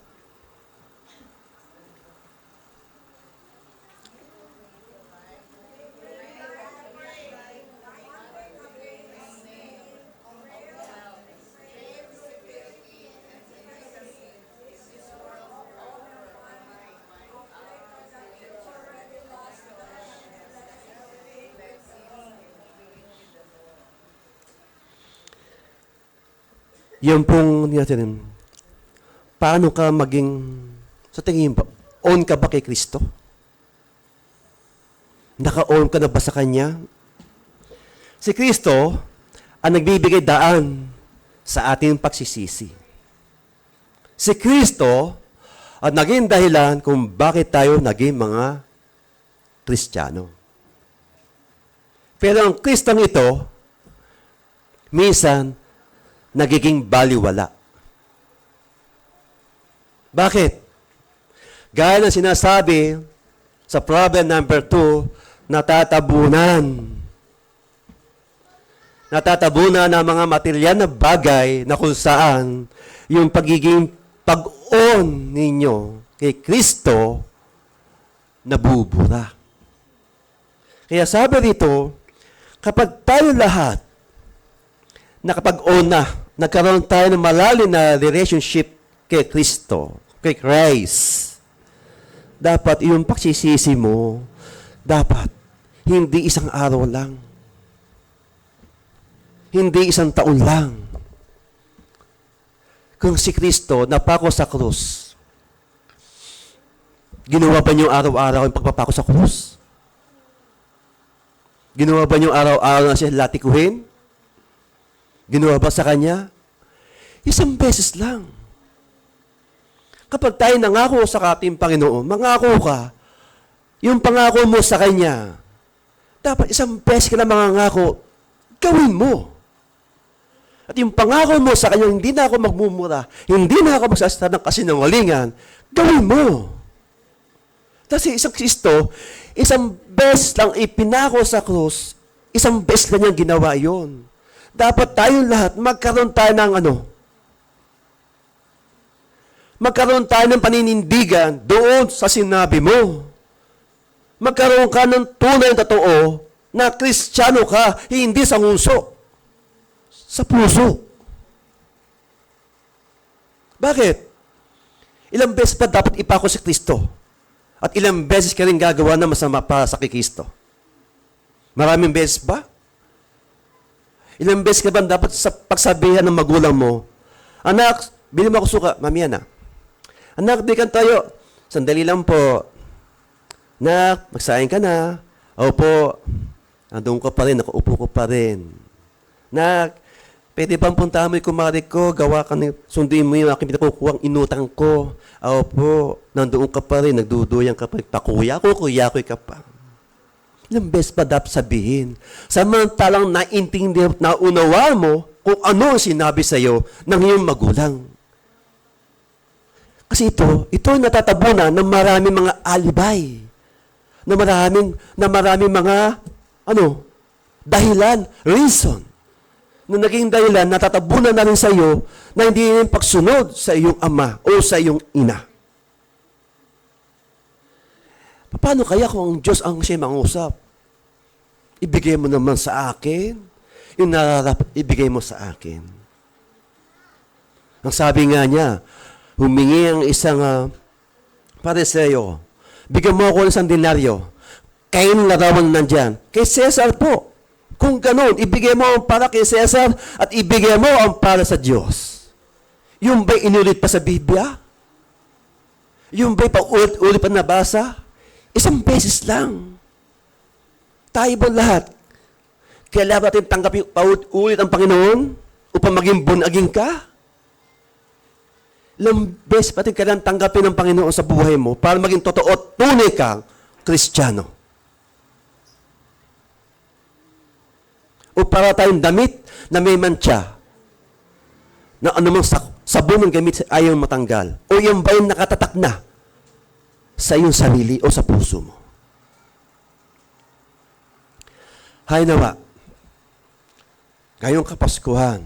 Speaker 6: Yan pong natin, paano ka maging, sa tingin ba, on ka ba kay Kristo? Naka-on ka na ba sa Kanya? Si Kristo ang nagbibigay daan sa ating pagsisisi. Si Kristo ang naging dahilan kung bakit tayo naging mga Kristiyano. Pero ang Kristong ito, minsan, nagiging baliwala. Bakit? Gaya ng sinasabi sa problem number 2, natatabunan. Natatabunan ng mga material na bagay na kung saan yung pagiging pag-on ninyo kay Kristo nabubura. Kaya sabi dito, kapag tayo lahat nakapag-on na, nagkaroon tayo ng malalim na relationship kay Kristo, kay Christ. Dapat yung pagsisisi mo, dapat hindi isang araw lang. Hindi isang taon lang. Kung si Kristo napako sa krus, ginawa ba niyo araw-araw yung pagpapako sa krus? Ginawa ba niyo araw-araw na siya latikuhin? Ginawa ba sa Kanya? Isang beses lang. Kapag tayo nangako sa ating Panginoon, mangako ka, yung pangako mo sa Kanya, dapat isang beses ka na mangangako, gawin mo. At yung pangako mo sa Kanya, hindi na ako magmumura, hindi na ako magsasasta ng kasinungalingan, gawin mo. Kasi isang Kristo, isang beses lang ipinako sa krus, isang beses lang niyang ginawa yon. Dapat tayong lahat magkaroon tayo ng magkaroon tayo ng paninindigan doon sa sinabi mo. Magkaroon ka ng tunay na totoo na Kristiyano ka, hindi sa nguso, sa puso. Bakit? Ilang beses pa dapat ipako si Kristo? At ilang beses ka rin gagawa na masama para sa Kristo? Maraming beses ba? Ilang beses ka ba dapat sa pagsabihan ng magulang mo, anak, bili mo ako suka, mamaya na. Anak, bikan tayo. Sandali lang po. Anak, magsaing ka na. Opo. Andun ka pa rin, nakaupo ko pa rin. na pwede bang puntahan mo yung kumari ko, gawa ka sundin mo yung aking pinakukuhang inutang ko. Opo, nandoon ka pa rin, nagduduyang ka pa rin, kuyakoy ka pa. Ilang beses pa dapat sabihin? Samantalang naintindihan, naunawa mo kung ano ang sinabi sa iyo ng iyong magulang. Kasi ito ang natatabunan ng maraming mga alibay. Na maraming mga, dahilan, reason. Na naging dahilan, natatabunan na rin sa iyo na hindi rin pagsunod sa iyong ama o sa iyong ina. Paano kaya kung ang Diyos ang siya mangusap? Ibigay mo naman sa akin, yung nararapat, ibigay mo sa akin. Ang sabi nga niya, humingi ang isang Pariseo, bigyan mo ako ng isang denaryo. Kain larawan nandyan. Kay Cesar po. Kung ganun, ibigay mo ang para kay Cesar at ibigay mo ang para sa Diyos. Yung ba'y inulit pa sa Biblia? Yung ba'y paulit-ulit pa nabasa? Isang beses lang. Tayo ba lahat? Kailangan natin tanggapin paulit-ulit ang Panginoon upang maging bunaging ka? Ilang beses pa rin kailangan tanggapin ng Panginoon sa buhay mo para maging totoo at tunay kang Kristiyano. O para tayong damit na may mantsa na anumang sabon ng gamit ayaw matanggal. O yung ba'y nakatatak na sa iyong sarili o sa puso mo. Hay nawa, ngayong Kapaskuhan,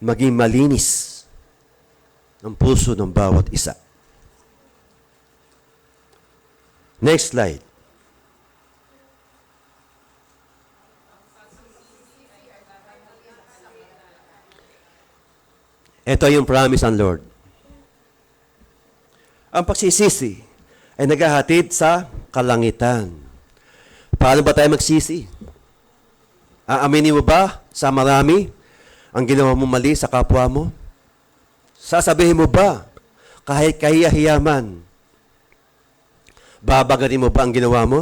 Speaker 6: maging malinis ang puso ng bawat isa. Next slide. Ito yung promise ng Lord. Ang pagsisisi ay naghahatid sa kalangitan. Paano ba tayo magsisi? Aaminin mo ba sa marami ang ginawa mo mali sa kapwa mo? Sasabihin mo ba kahit kahiyahiyaman? Babagarin mo ba ang ginawa mo?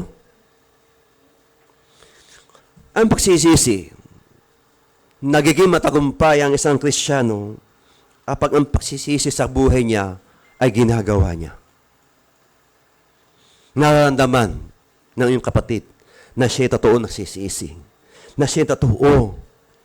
Speaker 6: Ang pagsisisi, nagiging matagumpay ang isang Kristiyano kapag ang pagsisisi sa buhay niya ay ginagawa niya. Nararamdaman ng iyong kapatid na siya totoo nagsisisi. Na siya totoo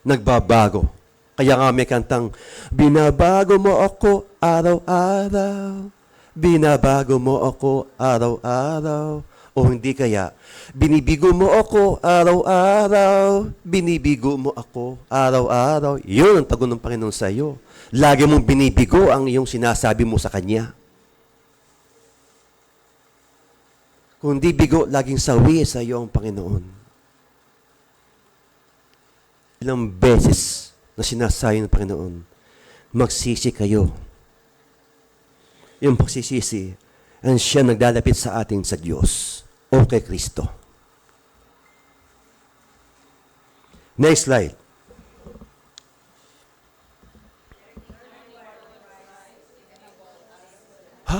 Speaker 6: nagbabago. Kaya nga may kantang, binabago mo ako araw-araw. Binabago mo ako araw-araw. O hindi kaya, binibigo mo ako araw-araw. Binibigo mo ako araw-araw. Yun ang tagon ng Panginoon sa iyo. Lagi mong binibigo ang iyong sinasabi mo sa Kanya. Kung di bigo, laging sawi sa iyo ang Panginoon. Ilang beses na sinasabi ng Panginoon, magsisi kayo. Yung pagsisisi, ang siya naglalapit sa atin sa Diyos o kay Kristo. Next slide. Ha?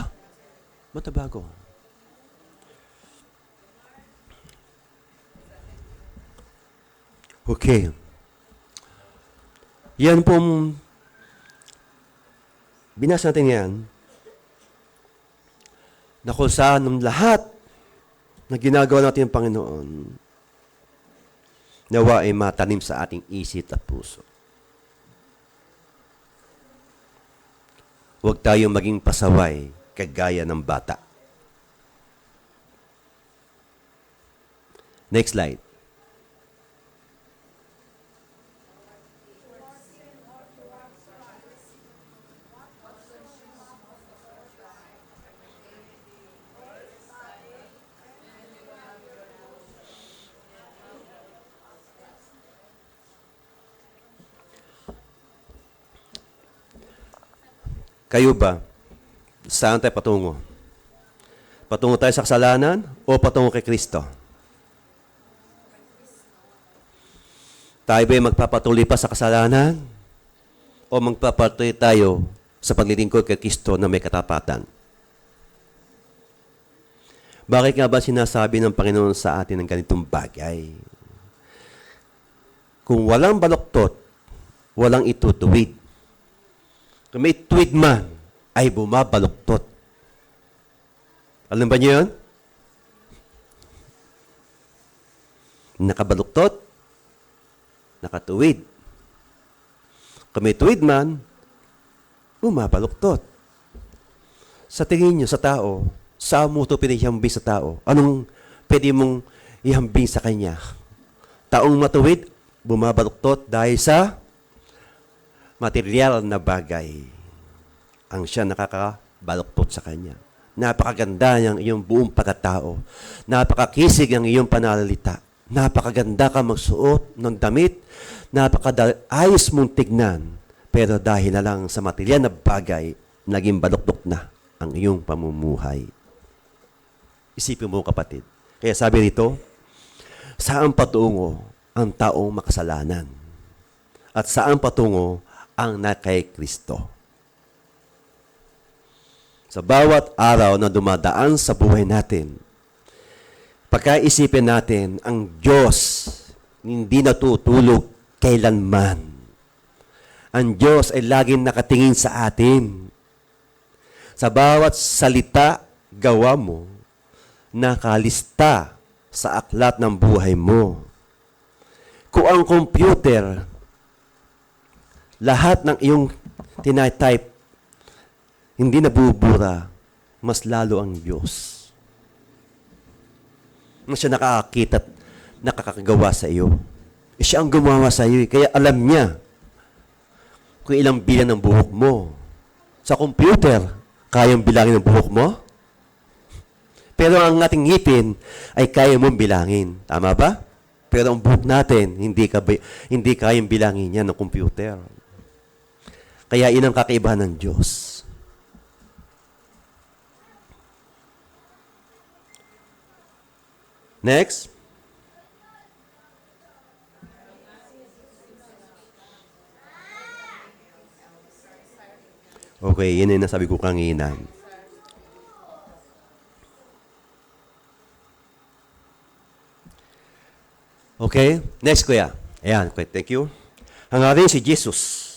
Speaker 6: Matabago. Okay. Yan pong binasa natin yan na kung saan ng lahat na ginagawa natin ng Panginoon nawa ay matanim sa ating isip at puso. Huwag tayong maging pasaway kagaya ng bata. Next slide. Kayo ba? Saan tayo patungo? Patungo tayo sa kasalanan o patungo kay Kristo? Tayo ba magpapatuloy pa sa kasalanan o magpapatuloy tayo sa paglilingkod kay Kristo na may katapatan? Bakit nga ba sinasabi ng Panginoon sa atin ng ganitong bagay? Kung walang baluktot, walang itutuwid. Kung may tuwid man, ay bumabaluktot. Alam ba niyo yun? Nakabaluktot, nakatuwid. Kung may tuwid man, bumabaluktot. Sa tingin niyo sa tao, saan mo ito pinihambing sa tao? Anong pwede mong ihambing sa kanya? Taong matuwid, bumabaluktot dahil sa material na bagay. Ang siya nakakabaluktot sa kanya. Napakaganda ng iyong buong pagkatao. Napakakisig ang iyong panalita. Napakaganda ka magsuot ng damit. Napakayos mong tignan. Pero dahil na lang sa material na bagay, naging baluktot na ang iyong pamumuhay. Isipin mo, kapatid. Kaya sabi rito, saan patungo ang taong makasalanan? At saan patungo ang na kay Kristo? Sa bawat araw na dumadaan sa buhay natin, pagkaisipin natin, ang Diyos hindi natutulog kailanman. Ang Diyos ay laging nakatingin sa atin. Sa bawat salita, gawa mo, nakalista sa aklat ng buhay mo. Kung ang computer, lahat ng iyong tinatype, hindi nabubura, mas lalo ang Diyos. Siya nakakakita at nakakagawa sa iyo. Siya ang gumawa sa iyo, kaya alam niya kung ilang bilang ng buhok mo. Sa computer, kayang bilangin ang buhok mo? Pero ang ating ngipin ay kaya mong bilangin. Tama ba? Pero ang buhok natin, hindi kayang bilangin yan ng computer. Kaya yun ang kakaibahan ng Diyos. Next. Okay, yun yung nasabi ko kanina. Okay, next kuya. Ayan, okay, thank you. Hangarin si Jesus.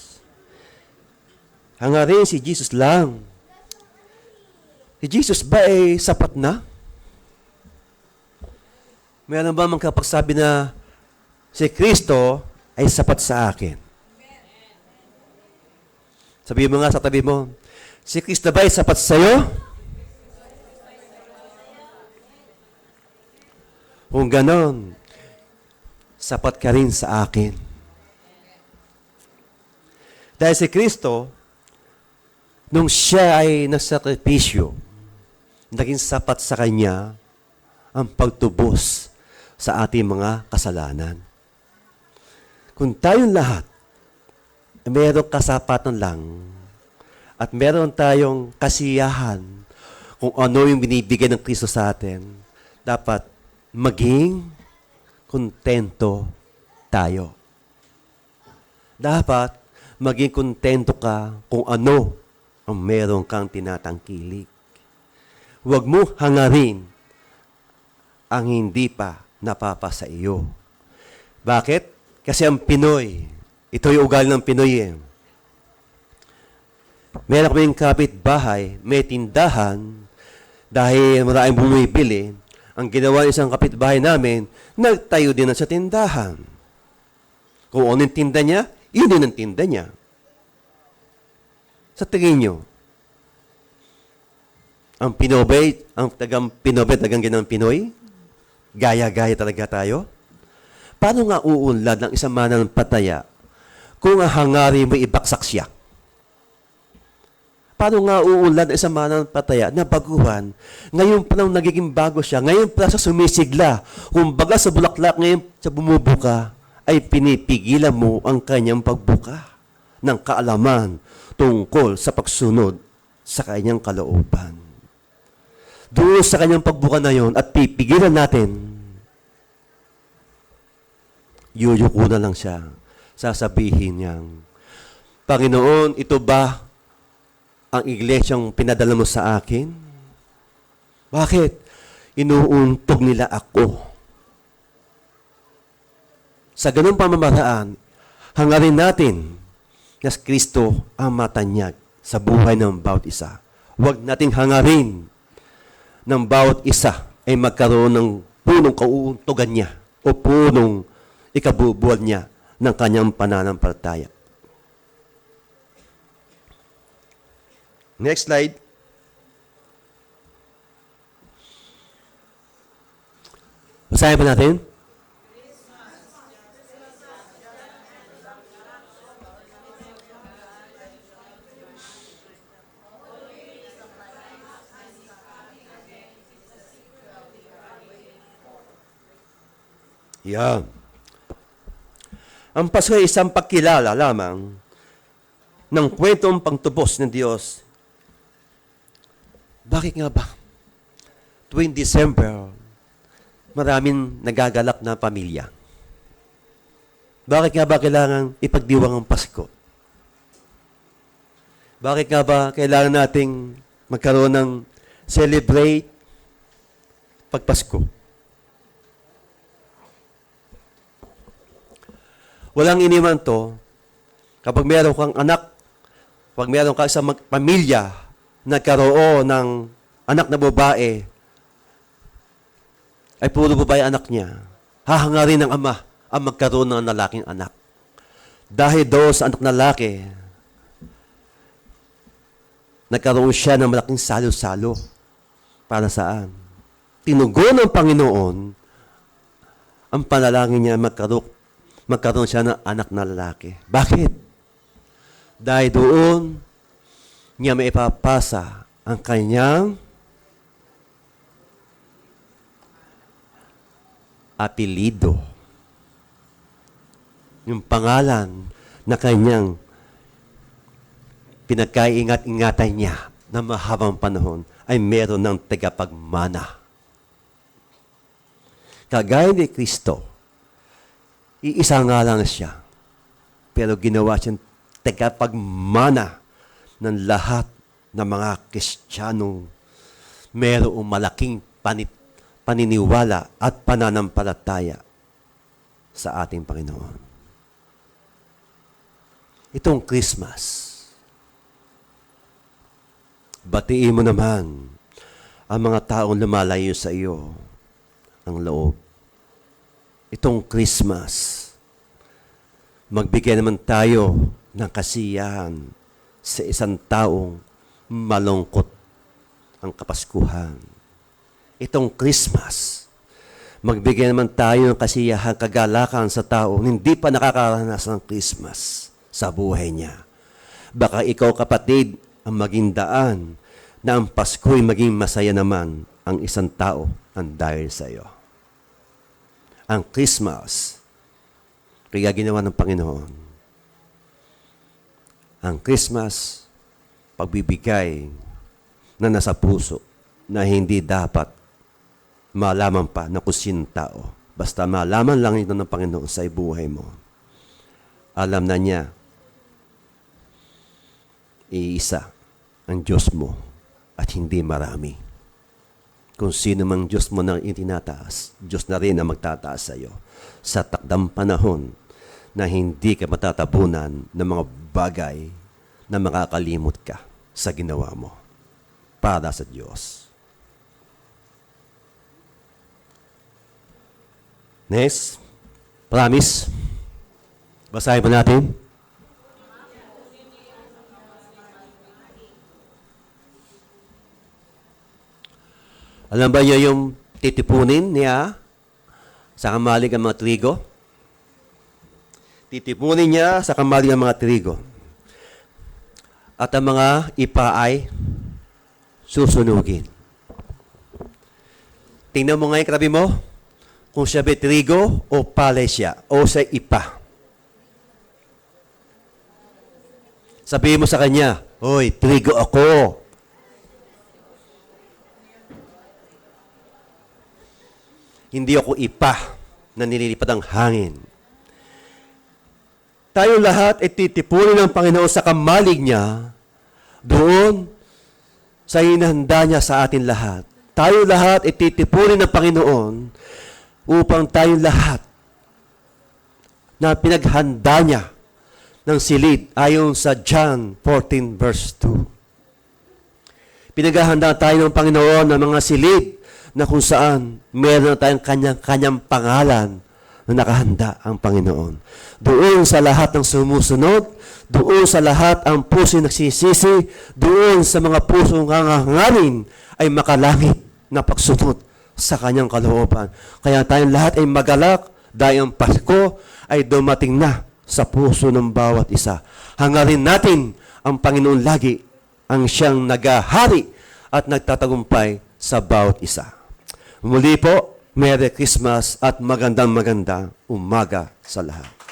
Speaker 6: Hangarin si Jesus lang. Si Jesus ba ay sapat na? Meron ba magkapagsabi na si Kristo ay sapat sa akin? Sabihin mo nga sa tabi mo, si Kristo ba ay sapat sa iyo? Kung ganon, sapat ka rin sa akin. Dahil si Kristo, nung siya ay nasakripisyo, naging sapat sa Kanya ang pagtubos sa ating mga kasalanan. Kung tayong lahat, mayroong kasapatan lang at meron tayong kasiyahan kung ano yung binibigay ng Kristo sa atin, dapat maging kontento tayo. Dapat maging kontento ka kung ano ang meron kang tinatangkilik. Huwag mo hangarin ang hindi pa napapa sa iyo. Bakit? Kasi ang Pinoy, ito yung ugali ng Pinoy eh. Meron kaming kapitbahay, may tindahan, dahil maraming bumibili, ang ginawa ng isang kapitbahay namin, nagtayo din sa tindahan. Kung ano yung tinda niya, yun din ang tinda niya. Sa tingin nyo, ang Pinobay, tagang ginang Pinoy, gaya-gaya talaga tayo? Paano nga uunlad ng isang mananampalataya kung ang hangarin mo ibaksak siya? Paano nga uunlad ng isang mananampalataya na baguhan? Ngayon pa lang nagiging bago siya. Ngayon pa sa sumisigla. Kumbaga sa bulaklak, ngayon sa bumubuka, ay pinipigilan mo ang kanyang pagbuka ng kaalaman tungkol sa pagsunod sa kanyang kalooban. Doon sa kanyang pagbuka na yon at pipigilan natin, yuyuko na lang siya. Sasabihin niyang, Panginoon, ito ba ang iglesyang pinadala mo sa akin? Bakit? Inuuntog nila ako. Sa ganung pamamaraan, hangarin natin na si Kristo ang matanyag sa buhay ng bawat isa. Huwag nating hangarin ng bawat isa ay magkaroon ng punong kauuntugan niya o punong ikabubuan niya ng kanyang pananampalataya. Next slide. Basahin pa natin. Yan. Ang Pasko ay isang pagkilala lamang ng kwentong pangtubos ng Diyos. Bakit nga ba? Tuwing December, maraming nagagalak na pamilya. Bakit nga ba kailangan ipagdiwang ang Pasko? Bakit nga ba kailangan nating magkaroon ng celebrate pagpasko? Walang iniman to kapag meron kang anak, kapag meron kang isang pamilya nagkaroon ng anak na babae, ay puro babae anak niya, hahangarin ng ama ang magkaroon ng lalaking anak. Dahil doon sa anak na lalaki, nagkaroon siya ng malaking salo-salo. Para saan? Tinugon ng Panginoon ang panalangin niya magkaroon siya ng anak na lalaki. Bakit? Dahil doon niya may ipapasa ang kanyang apelido. Yung pangalan na kanyang pinagkaingat-ingatan niya na mahabang panahon ay meron ng tagapagmana. Kagaya ni Kristo, iisa nga lang siya, pero ginawa siyang tagapagmana ng lahat ng mga Kristiyanong mayroong malaking paniniwala at pananampalataya sa ating Panginoon. Itong Christmas, batiin mo naman ang mga taong lumalayo sa iyo ng loob. Itong Christmas, magbigay naman tayo ng kasiyahan sa isang taong malungkot ang kapaskuhan. Itong Christmas, magbigay naman tayo ng kasiyahan, kagalakan sa taong hindi pa nakakaranas ng Christmas sa buhay niya. Baka ikaw, kapatid, ang maging daan na ang Pasko'y maging masaya naman ang isang tao ang dahil sa iyo. Ang Christmas, kaya ginawa ng Panginoon. Ang Christmas, pagbibigay na nasa puso na hindi dapat malaman pa na kung sinong tao. Basta malaman lang ito ng Panginoon sa buhay mo. Alam na niya, iisa ang Diyos mo at hindi marami. Kung sino mang Diyos mo na itinataas, Diyos na rin ang magtataas sa iyo sa takdang panahon na hindi ka matatabunan ng mga bagay na makakalimot ka sa ginawa mo para sa Diyos. Next, promise. Basahin pa natin. Alam ba niyo yung titipunin niya sa kamalig ang mga trigo? Titipunin niya sa kamalig ang mga trigo. At ang mga ipa ay susunugin. Tingnan mo ngayon, katabi mo, kung siya ba trigo o palay siya, o sa ipa. Sabihin mo sa kanya, "Hoy, trigo ako." Hindi ako ipa na nililipad ang hangin. Tayo lahat ay titipunin ng Panginoon sa kamalig niya doon sa hinahanda niya sa atin lahat. Tayo lahat ay titipunin ng Panginoon upang tayo lahat na pinaghanda niya ng silid ayon sa John 14 verse 2. Pinaghanda tayo ng Panginoon ng mga silid na kung saan meron na tayong kanyang pangalan na nakahanda ang Panginoon. Doon sa lahat ng sumusunod, doon sa lahat ang puso nagsisisi, doon sa mga puso nganganganin ay makalangit na pagsunod sa kanyang kalooban. Kaya tayong lahat ay magalak dahil ang Pasko ay dumating na sa puso ng bawat isa. Hangarin natin ang Panginoon lagi, ang siyang nagahari at nagtatagumpay sa bawat isa. Muli po, Merry Christmas at magandang umaga sa lahat.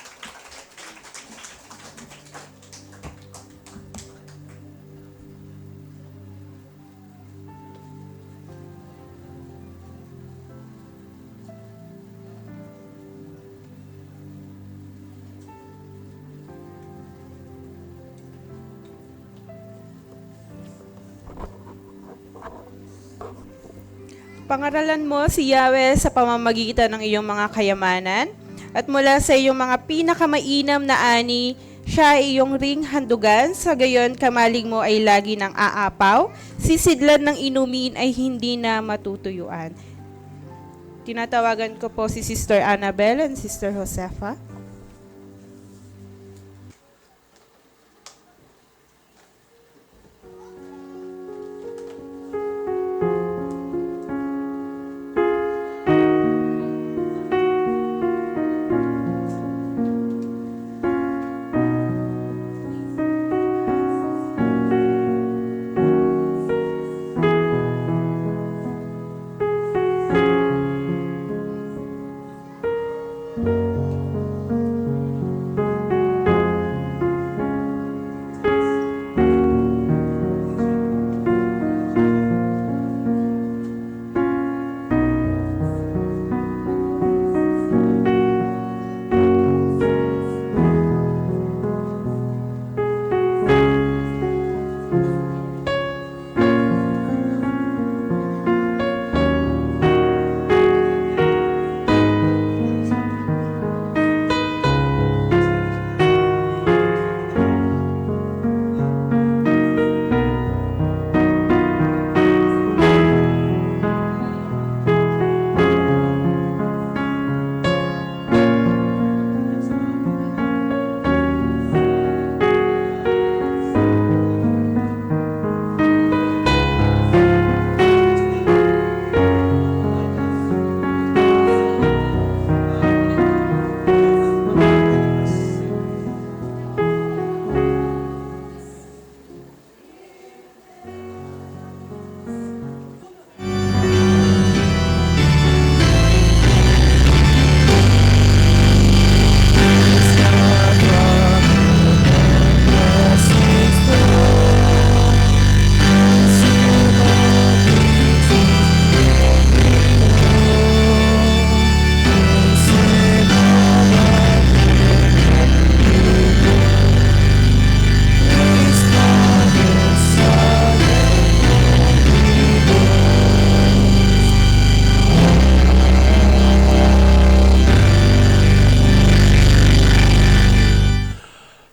Speaker 7: Pangaralan mo si Yahweh sa pamamagitan ng iyong mga kayamanan, at mula sa iyong mga pinakamainam na ani, siya ay iyong ring handugan, sa gayon kamalig mo ay lagi ng aapaw, sisidlan ng inumin ay hindi na matutuyuan. Tinatawagan ko po si Sister Annabel and Sister Josefa.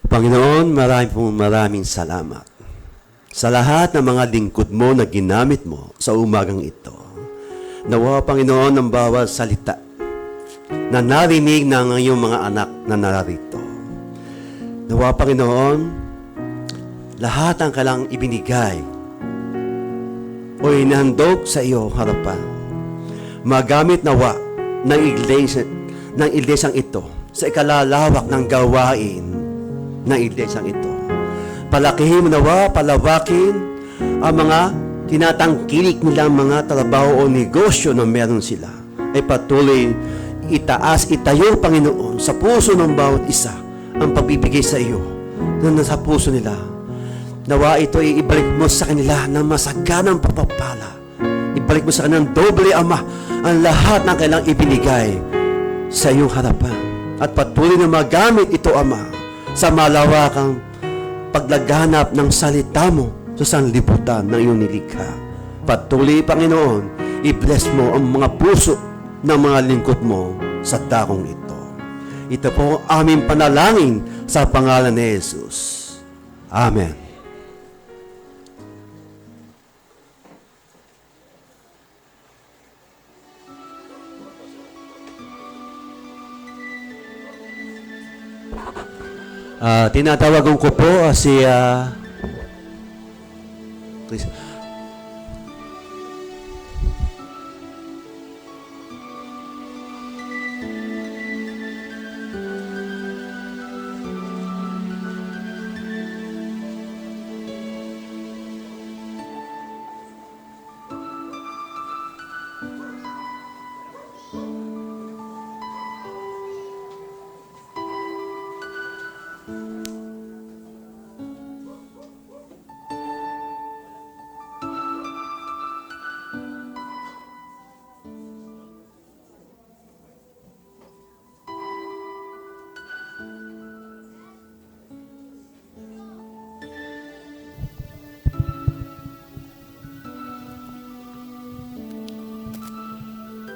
Speaker 6: Panginoon, maraming salamat sa lahat ng mga lingkod mo na ginamit mo sa umagang ito. Nawa, Panginoon, ng bawat salita na narinig ng iyong mga anak na nararito. Nawa, Panginoon, lahat ang kailangang ibinigay o inahandog sa iyo harapan. Magamit nawa ng iglesang ito sa ikalalawak ng gawain ng iglesang ito. Palakihin mo nawa, palawakin ang mga tinatangkilik nilang mga trabaho o negosyo na meron sila. Ay patuloy itayo, Panginoon, sa puso ng bawat isa ang pagbibigay sa iyo na nasa puso nila. Nawa ito ay ibalik mo sa kanila ng masaganang pagpapala. Ibalik mo sa kanilang doble, Ama, ang lahat ng kailang ibinigay sa iyong harapan. At patuloy na magamit ito, Ama, sa malawakang paglaganap ng salita mo sa sanlibutan ng iyong nilikha. Patuloy, Panginoon, i-bless mo ang mga puso ng mga lingkod mo sa dakong ito. Ito po ang aming panalangin sa pangalan ni Jesus. Amen. Tinatawagan ko po si Chris.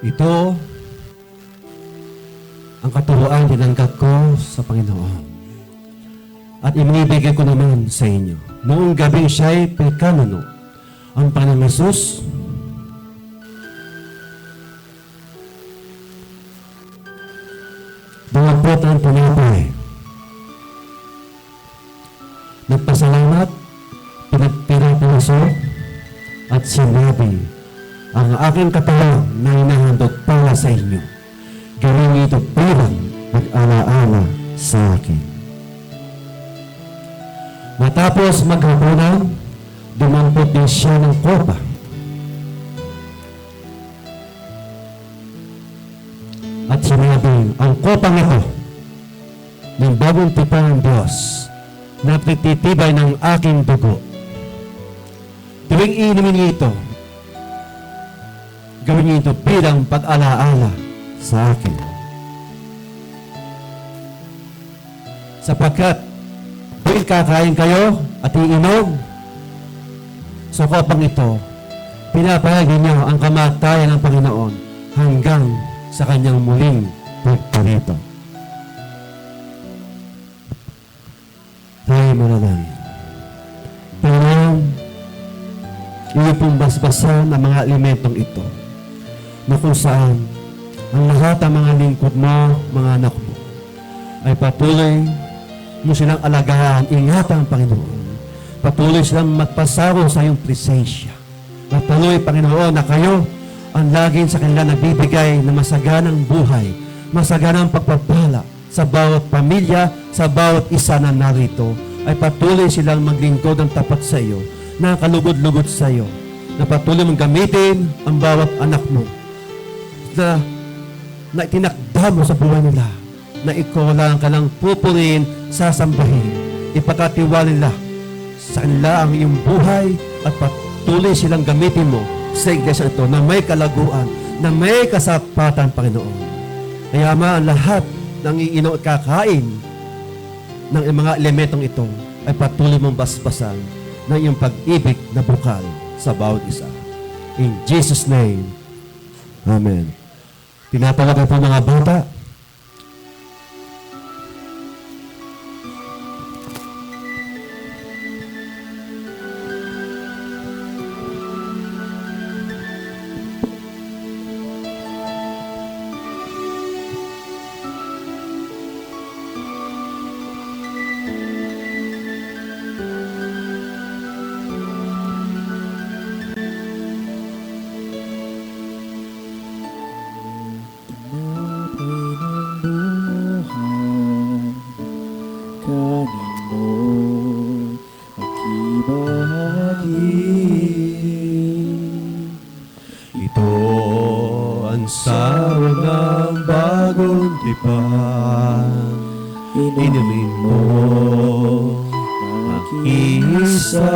Speaker 8: Ito ang katuruan tinanggap ko sa Panginoon. At inibigay ko naman sa inyo. Noong gabi siya'y pagkanuno. Ang Panginoong Jesus dumagpot ang pinapay. Nagpasalamat, pinagpirapilaso, at sinabi, ang aking katawan na hinahandog para sa inyo. Gawin ito bilang mag-alaala sa akin. Matapos maghapunan, dumampot din siya ng kopa. At sinabi, ang kopang ito ng bagong tipan ng Diyos na pagtitibay ng aking dugo. Tuwing inumin ito, gawin niyo ito bilang pag-alaala sa akin. Sapagkat tuwing kakain kayo at iinom sa kopang ito, pinapahagi niyo ang kamatayan ng Panginoon hanggang sa kanyang muling pagparito. Tayo manalangin. Panginoon, iyo pong basbasan ang mga elementong ito na kung saan ang lahat ng mga lingkod mo, mga anak mo, ay patuloy mo silang alagaan, ingatan, Panginoon. Patuloy silang magpasaro sa iyong presensya. Patuloy, Panginoon, na kayo ang laging sa kanila nagbibigay na masaganang buhay, masaganang pagpapala sa bawat pamilya, sa bawat isa na narito, ay patuloy silang maglingkod ng tapat sa iyo, na kalugod-lugod sa iyo, na patuloy mong gamitin ang bawat anak mo, na itinakda mo sa buhay nila, na ikaw lang ka lang pupurihin, sasambahin, ipagkatiwala nila sa kanila ang iyong buhay at patuloy silang gamitin mo sa iglesia ito na may kalaguan, na may kasapatan, Panginoon. Kaya Ama, ang lahat ng iinom at kakain ng mga elementong ito ay patuloy mong basbasan ng iyong pag-ibig na bukal sa bawat isa. In Jesus' name, Amen. Tinatawagan po mga bata. Ito ang sawa ng bagong tipan. Inumin mo mag-isa.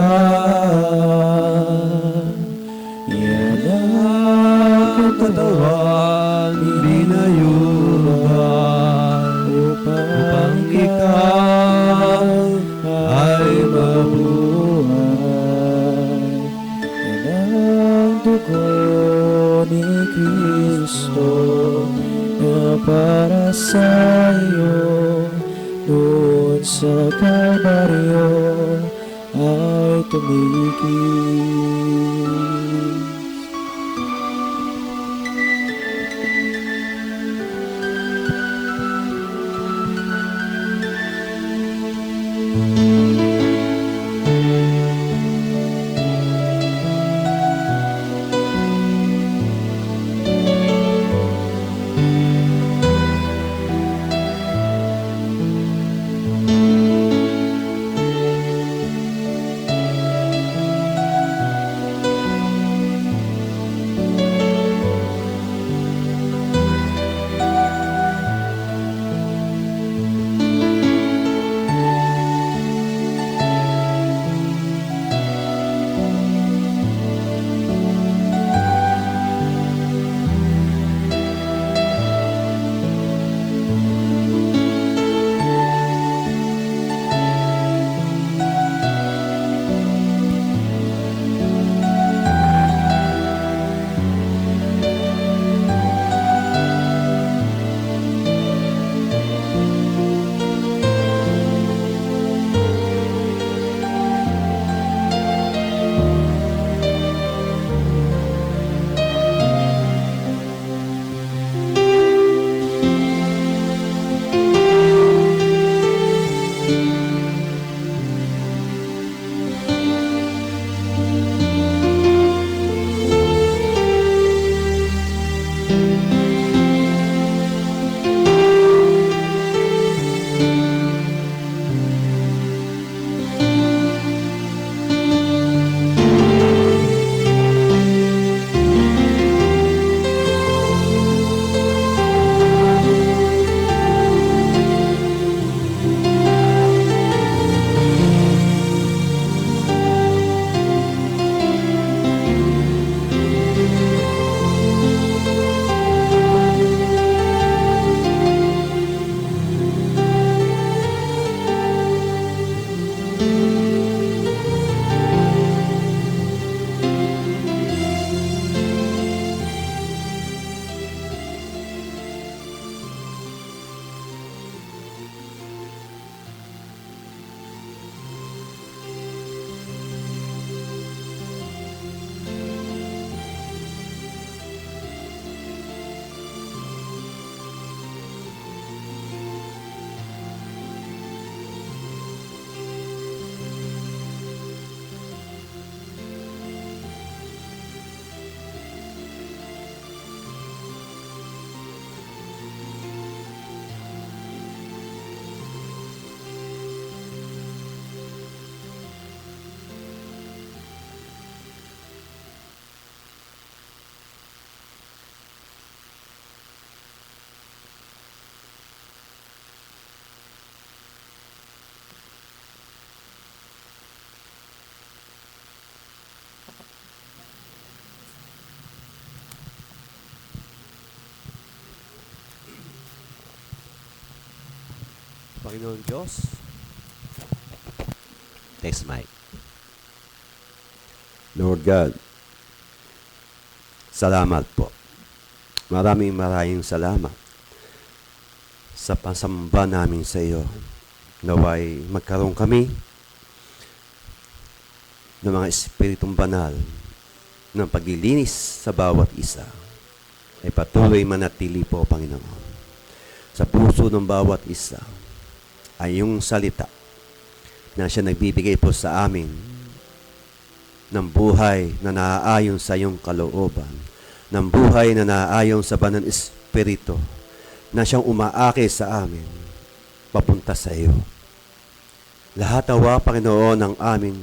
Speaker 8: Yan ang katawan binayuhan upang ikaw ay mabuhay. Yan ang dugo ni Kristo na
Speaker 4: para sa iyo doon sa Kalbaryo ay tumigil.
Speaker 6: Panginoon Diyos. Test mic. Lord God, salamat po. Maraming salamat sa pasamba namin sa iyo. Naway magkaroon kami ng mga espiritong banal ng paglilinis sa bawat isa. Ay patuloy manatili po, Panginoon, sa puso ng bawat isa ay yung salita na siya nagbibigay po sa amin ng buhay na naaayon sa iyong kalooban, ng buhay na naaayon sa banal espiritu, na siyang umaaki sa amin, papunta sa iyo. Lahat awa, Panginoon, ng aming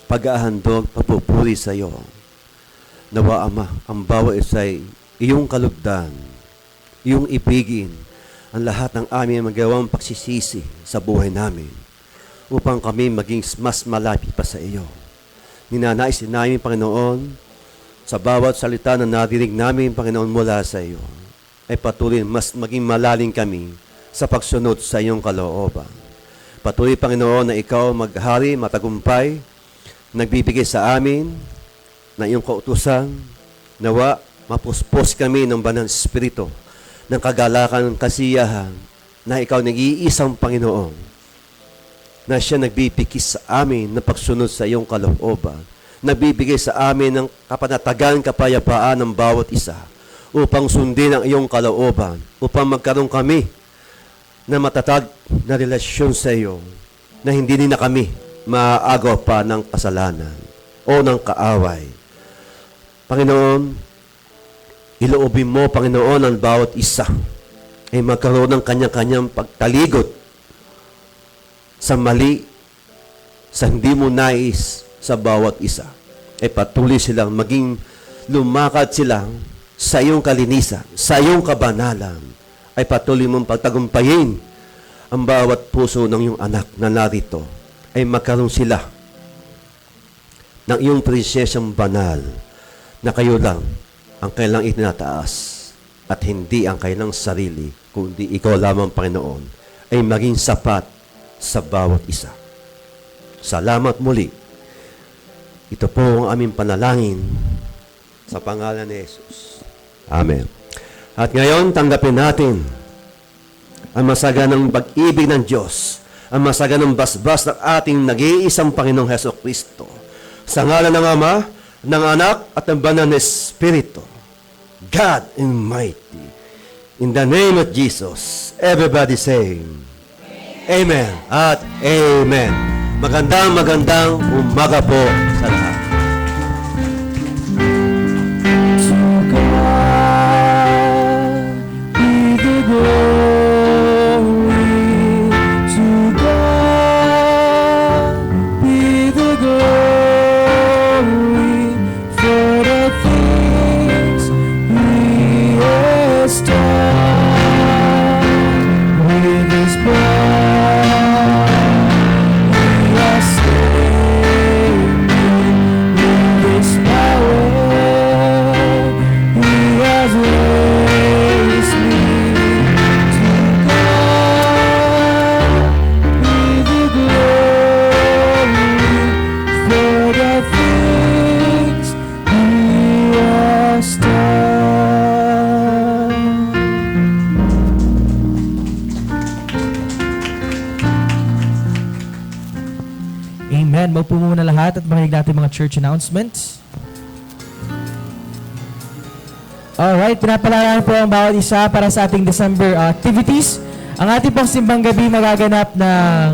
Speaker 6: pag-ahandog, papupuri sa iyo. Nawa, Ama, ang bawat isa'y iyong kalugdan, iyong ibigin, ang lahat ng aming magawang pagsisisi sa buhay namin upang kami maging mas malapit pa sa iyo. Ninanais namin, Panginoon, sa bawat salita na narinig namin, Panginoon, mula sa iyo, ay patuloy mas maging malalim kami sa pagsunod sa iyong kalooban. Patuloy, Panginoon, na ikaw maghari, matagumpay, nagbibigay sa amin na iyong kautusan, nawa mapuspos kami ng banal espiritu, ng kagalakan, kasiyahan, na ikaw nag-iisang Panginoon, na siya nagbibigis sa amin ng pagsunod sa iyong kalooban, nagbibigay sa amin ng kapanatagan, kapayapaan ng bawat isa, upang sundin ang iyong kalooban, upang magkaroon kami na matatag na relasyon sa iyo, na hindi din na kami maaagaw pa ng kasalanan o ng kaaway. Panginoon, iloobin mo, Panginoon, ang bawat isa ay magkaroon ng kanya-kanyang pagtaligot sa mali, sa hindi mo nais sa bawat isa. Ay patuloy silang maging lumakad silang sa iyong kalinisan, sa iyong kabanalan. Ay patuloy mong pagtagumpayin ang bawat puso ng iyong anak na narito. Ay magkaroon sila ng iyong presensiyang banal na kayo lang ang kailang itinataas at hindi ang kailang sarili, kundi ikaw lamang, Panginoon, ay maging sapat sa bawat isa. Salamat muli. Ito po ang aming panalangin sa pangalan ni Jesus. Amen. At ngayon, tanggapin natin ang masaganang pag-ibig ng Diyos, ang masaganang basbas ng ating nag-iisang Panginoong Hesukristo. Sa ngalan ng Ama, ng Anak, at ng Banal na Espiritu, God Almighty. In the name of Jesus, everybody say, Amen at Amen. Magandang umaga po sa lahat.
Speaker 2: Amen. Maupo muna lahat at makinig natin mga church announcements. Alright, pinapalaran po ang bawat isa para sa ating December activities. Ang ating pong simbang gabi magaganap ng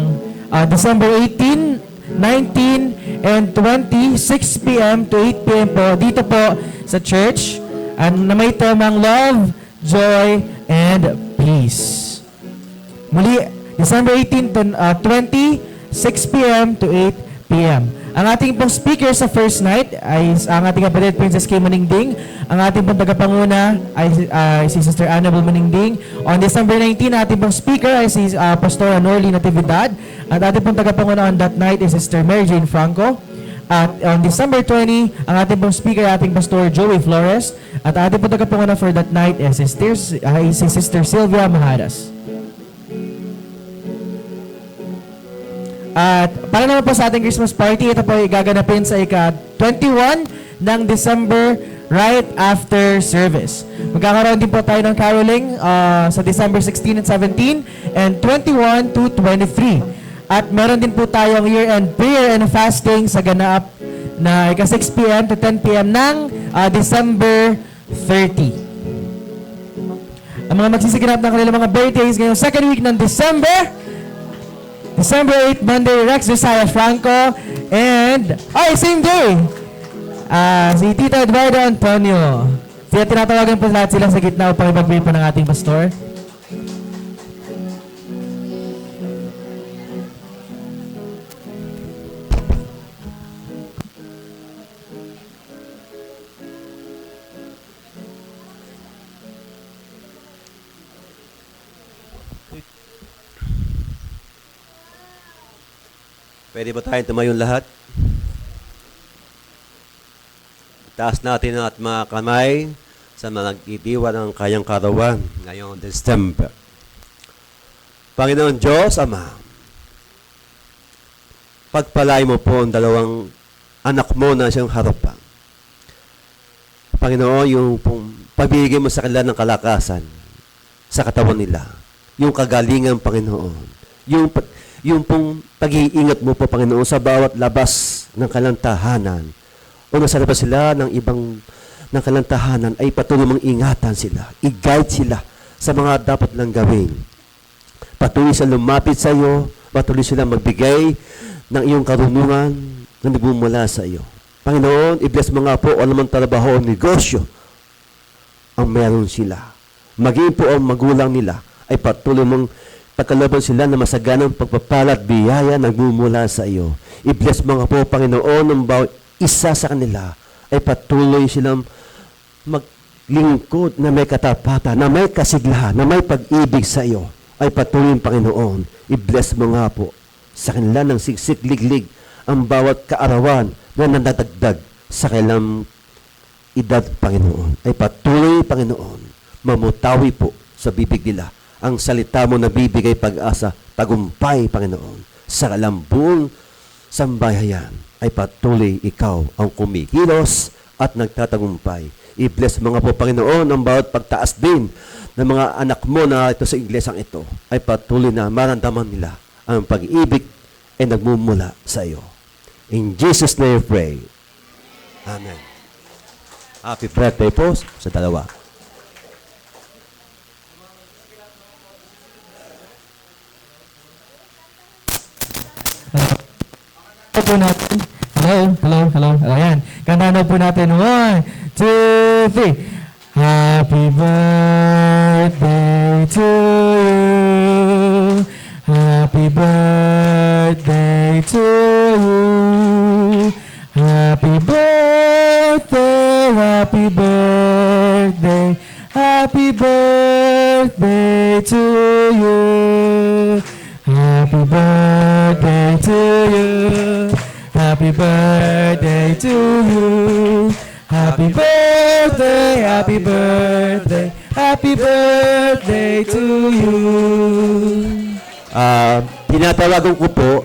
Speaker 2: December 18, 19, and 20, 6 p.m. to 8 p.m. po dito po sa church na may temang love, joy, and peace. Muli, December 18 to 20, 6 p.m. to 8 p.m. Ang ating pong speaker sa first night ay ang ating kapatid Princess Kay Maningding. Ang ating pong tagapanguna ay si Sister Annabel Maningding. On December 19, ang ating pong speaker ay si Pastora Norly Natividad. At ating pong tagapanguna on that night is Sister Mary Jane Franco. At on December 20, ang ating pong speaker ay ating Pastor Joey Flores. At ating pong tagapanguna for that night is si Sister Sylvia Maharas. At para naman po sa ating Christmas party, ito po ay gaganapin sa ika-21 ng December right after service. Magkakaroon din po tayo ng caroling sa December 16 and 17 and 21 to 23. At meron din po tayong year-end prayer and fasting sa ganap na ika-6 p.m. to 10 p.m. ng December 30. Ang mga magsisiganap ng kanilang mga birthdays ngayong second week ng December 8, Monday, Rex Josiah Franco, and, same day, si Tito Eduardo Antonio. Tinatawagan po lahat sila sa gitna upang ibagay po ng ating pastor.
Speaker 6: Pwede ba tayong tumayong lahat? Taas natin at mga kamay sa mga nag-idiwan ng kayang karawan ngayong December. Panginoon Diyos, Ama, pagpalay mo po ang dalawang anak mo na siyang harapan. Panginoon, yung pong pabigay mo sa kanila ng kalakasan, sa katawan nila. Yung kagalingan, Panginoon. Yung pong pag-iingat mo po, Panginoon, sa bawat labas ng kalantahanan. O nasa labas sila ng ibang ng kalantahanan, ay patuloy mong ingatan sila. I-guide sila sa mga dapat lang gawin. Patuloy silang lumapit sa iyo, patuloy silang magbigay ng iyong karunungan na nagmumula sa iyo. Panginoon, i-bless mo nga po o naman trabaho o negosyo ang meron sila. Maging po ang magulang nila ay patuloy mong pagkalaban sila na masaganang pagpapala at biyaya na nagmumula sa iyo. I-bless mo nga po, Panginoon, ng bawat isa sa kanila ay patuloy silang maglingkod na may katapatan, na may kasiglahan, na may pag-ibig sa iyo. Ay patuloy, Panginoon, i-bless mo nga po sa kanila ng siksik liglig ang bawat kaarawan na nadadagdag sa kanilang edad, Panginoon. Ay patuloy, Panginoon, mamutawi po sa bibig nila ang salita mo na bibigay pag-asa, tagumpay, Panginoon. Sa kanilang buong sambahayan ay patuloy ikaw ang kumikilos at nagtatagumpay. I-bless mga po, Panginoon, ang bawat pagtaas din ng mga anak mo na ito sa iglesang ito ay patuloy na maramdaman nila ang pag-ibig ay nagmumula sa iyo. In Jesus' name we pray. Amen. Happy birthday po sa dalawa.
Speaker 2: Po natin. Hello. Ayan. Kantahan na po natin. 1, 2, 3. Happy birthday to you. Happy birthday to you. Happy birthday, happy birthday, happy birthday to you. Happy birthday to you. Happy birthday to you. Happy birthday, happy birthday, happy birthday to you.
Speaker 6: Tinatawagan ko po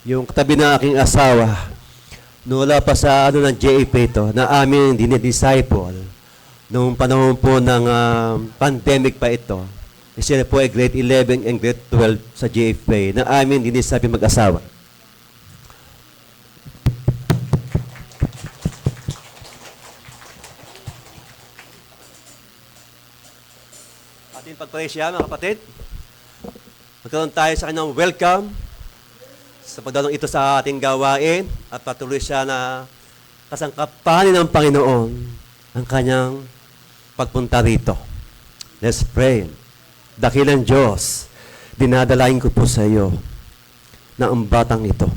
Speaker 6: yung katabi ng aking asawa noong wala pa sa ng JFA ito na aming dinidisciple noong panahon po ng pandemic pa ito. Siya po ay grade 11 and grade 12 sa JFA na aming dinidisciple mag-asawa. Ating pag-pray siya, mga kapatid. Magkaroon tayo sa kanyang welcome sa pagdalong ito sa ating gawain at patuloy siya na kasangkapanin ng Panginoon ang kanyang pagpunta rito. Let's pray. Dakilang Diyos, dinadalain ko po sa iyo na ang batang ito,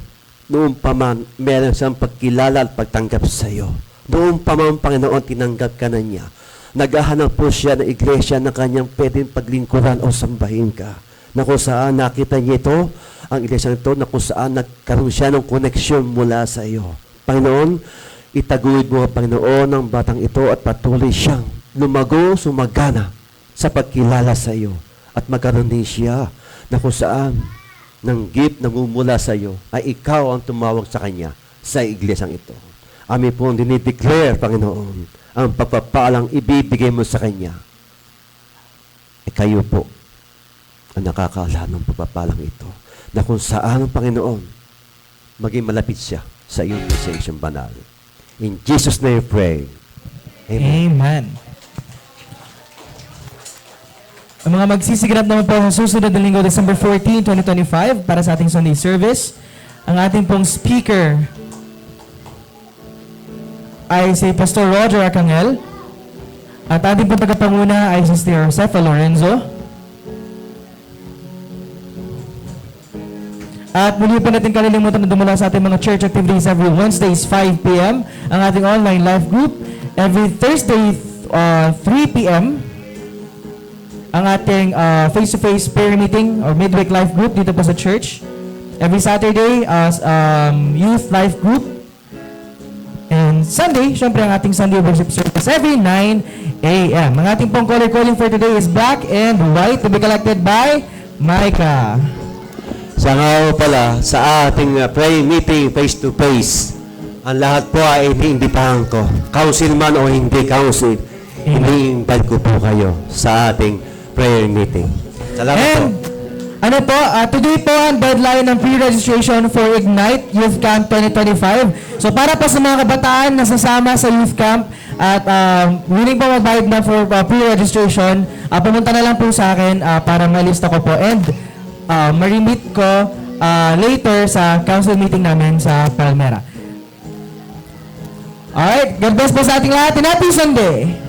Speaker 6: noong pa man meron siyang pagkilala at pagtanggap sa iyo. Noong pa man, Panginoon, tinanggap ka na niya. Naghahanap po siya ng iglesia na kanyang pwedeng paglingkuran o sambahin ka. Na kung saan nakita niya ito, ang iglesia ito, na kung saan nagkaroon siya ng koneksyon mula sa iyo. Panginoon, itaguyod mo, Panginoon, ang batang ito at patuloy siyang lumago, sumagana sa pagkilala sa iyo. At magkaroon din siya na kung saan ng gift na mumula sa iyo ay ikaw ang tumawag sa kanya sa iglesyang ito. Amin po dinideclare, Panginoon, ang pagpapalang ibibigay mo sa kanya. Kayo po ang nakakala ng pagpapalang ito na kung saan ang Panginoon maging malapit siya sa iyong presensyang banal. In Jesus' name we pray. Amen.
Speaker 2: Amen. Ang mga magsisiganap naman po sa susunod na linggo, December 14, 2025, para sa ating Sunday service. Ang ating pong speaker ay si Pastor Roger Arcangel. At ating pong tagapanguna ay si Sister Josefa Lorenzo. At muli po natin kalilimutan na dumula sa ating mga church activities every Wednesdays, 5 p.m. Ang ating online live group. Every Thursday, 3 p.m. Ang ating face-to-face prayer meeting or midweek life group dito po sa church. Every Saturday, youth life group. And Sunday, syempre ang ating Sunday worship service every 9 a.m. Ang ating pong color calling for today is black and white to be collected by Micah.
Speaker 6: Sa nga pala, sa ating prayer meeting face-to-face, ang lahat po ay iniimbitahan ko. Council man o hindi council, iniimbite ko po kayo sa ating prayer meeting. Salamat po.
Speaker 2: And ano po, today po ang deadline ng pre-registration for Ignite Youth Camp 2025. So para po sa mga kabataan na sasama sa Youth Camp at willing po mag-bayad na for pre-registration, pumunta na lang po sa akin para malista ko po and ma-remit ko later sa council meeting namin sa Palmera. Alright, God bless po sa ating lahat and happy Sunday!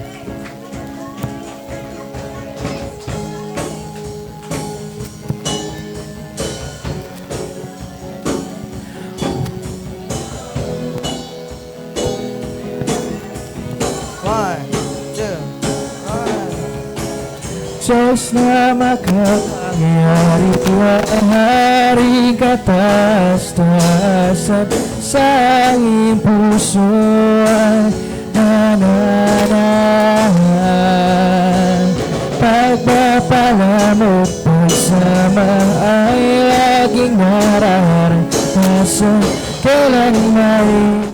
Speaker 2: Diyos na makapangyari, haring kataas-taasan sa iyong puso ay nananahan. Pagpapala mo pagsama ay laging nararanasan, kailan may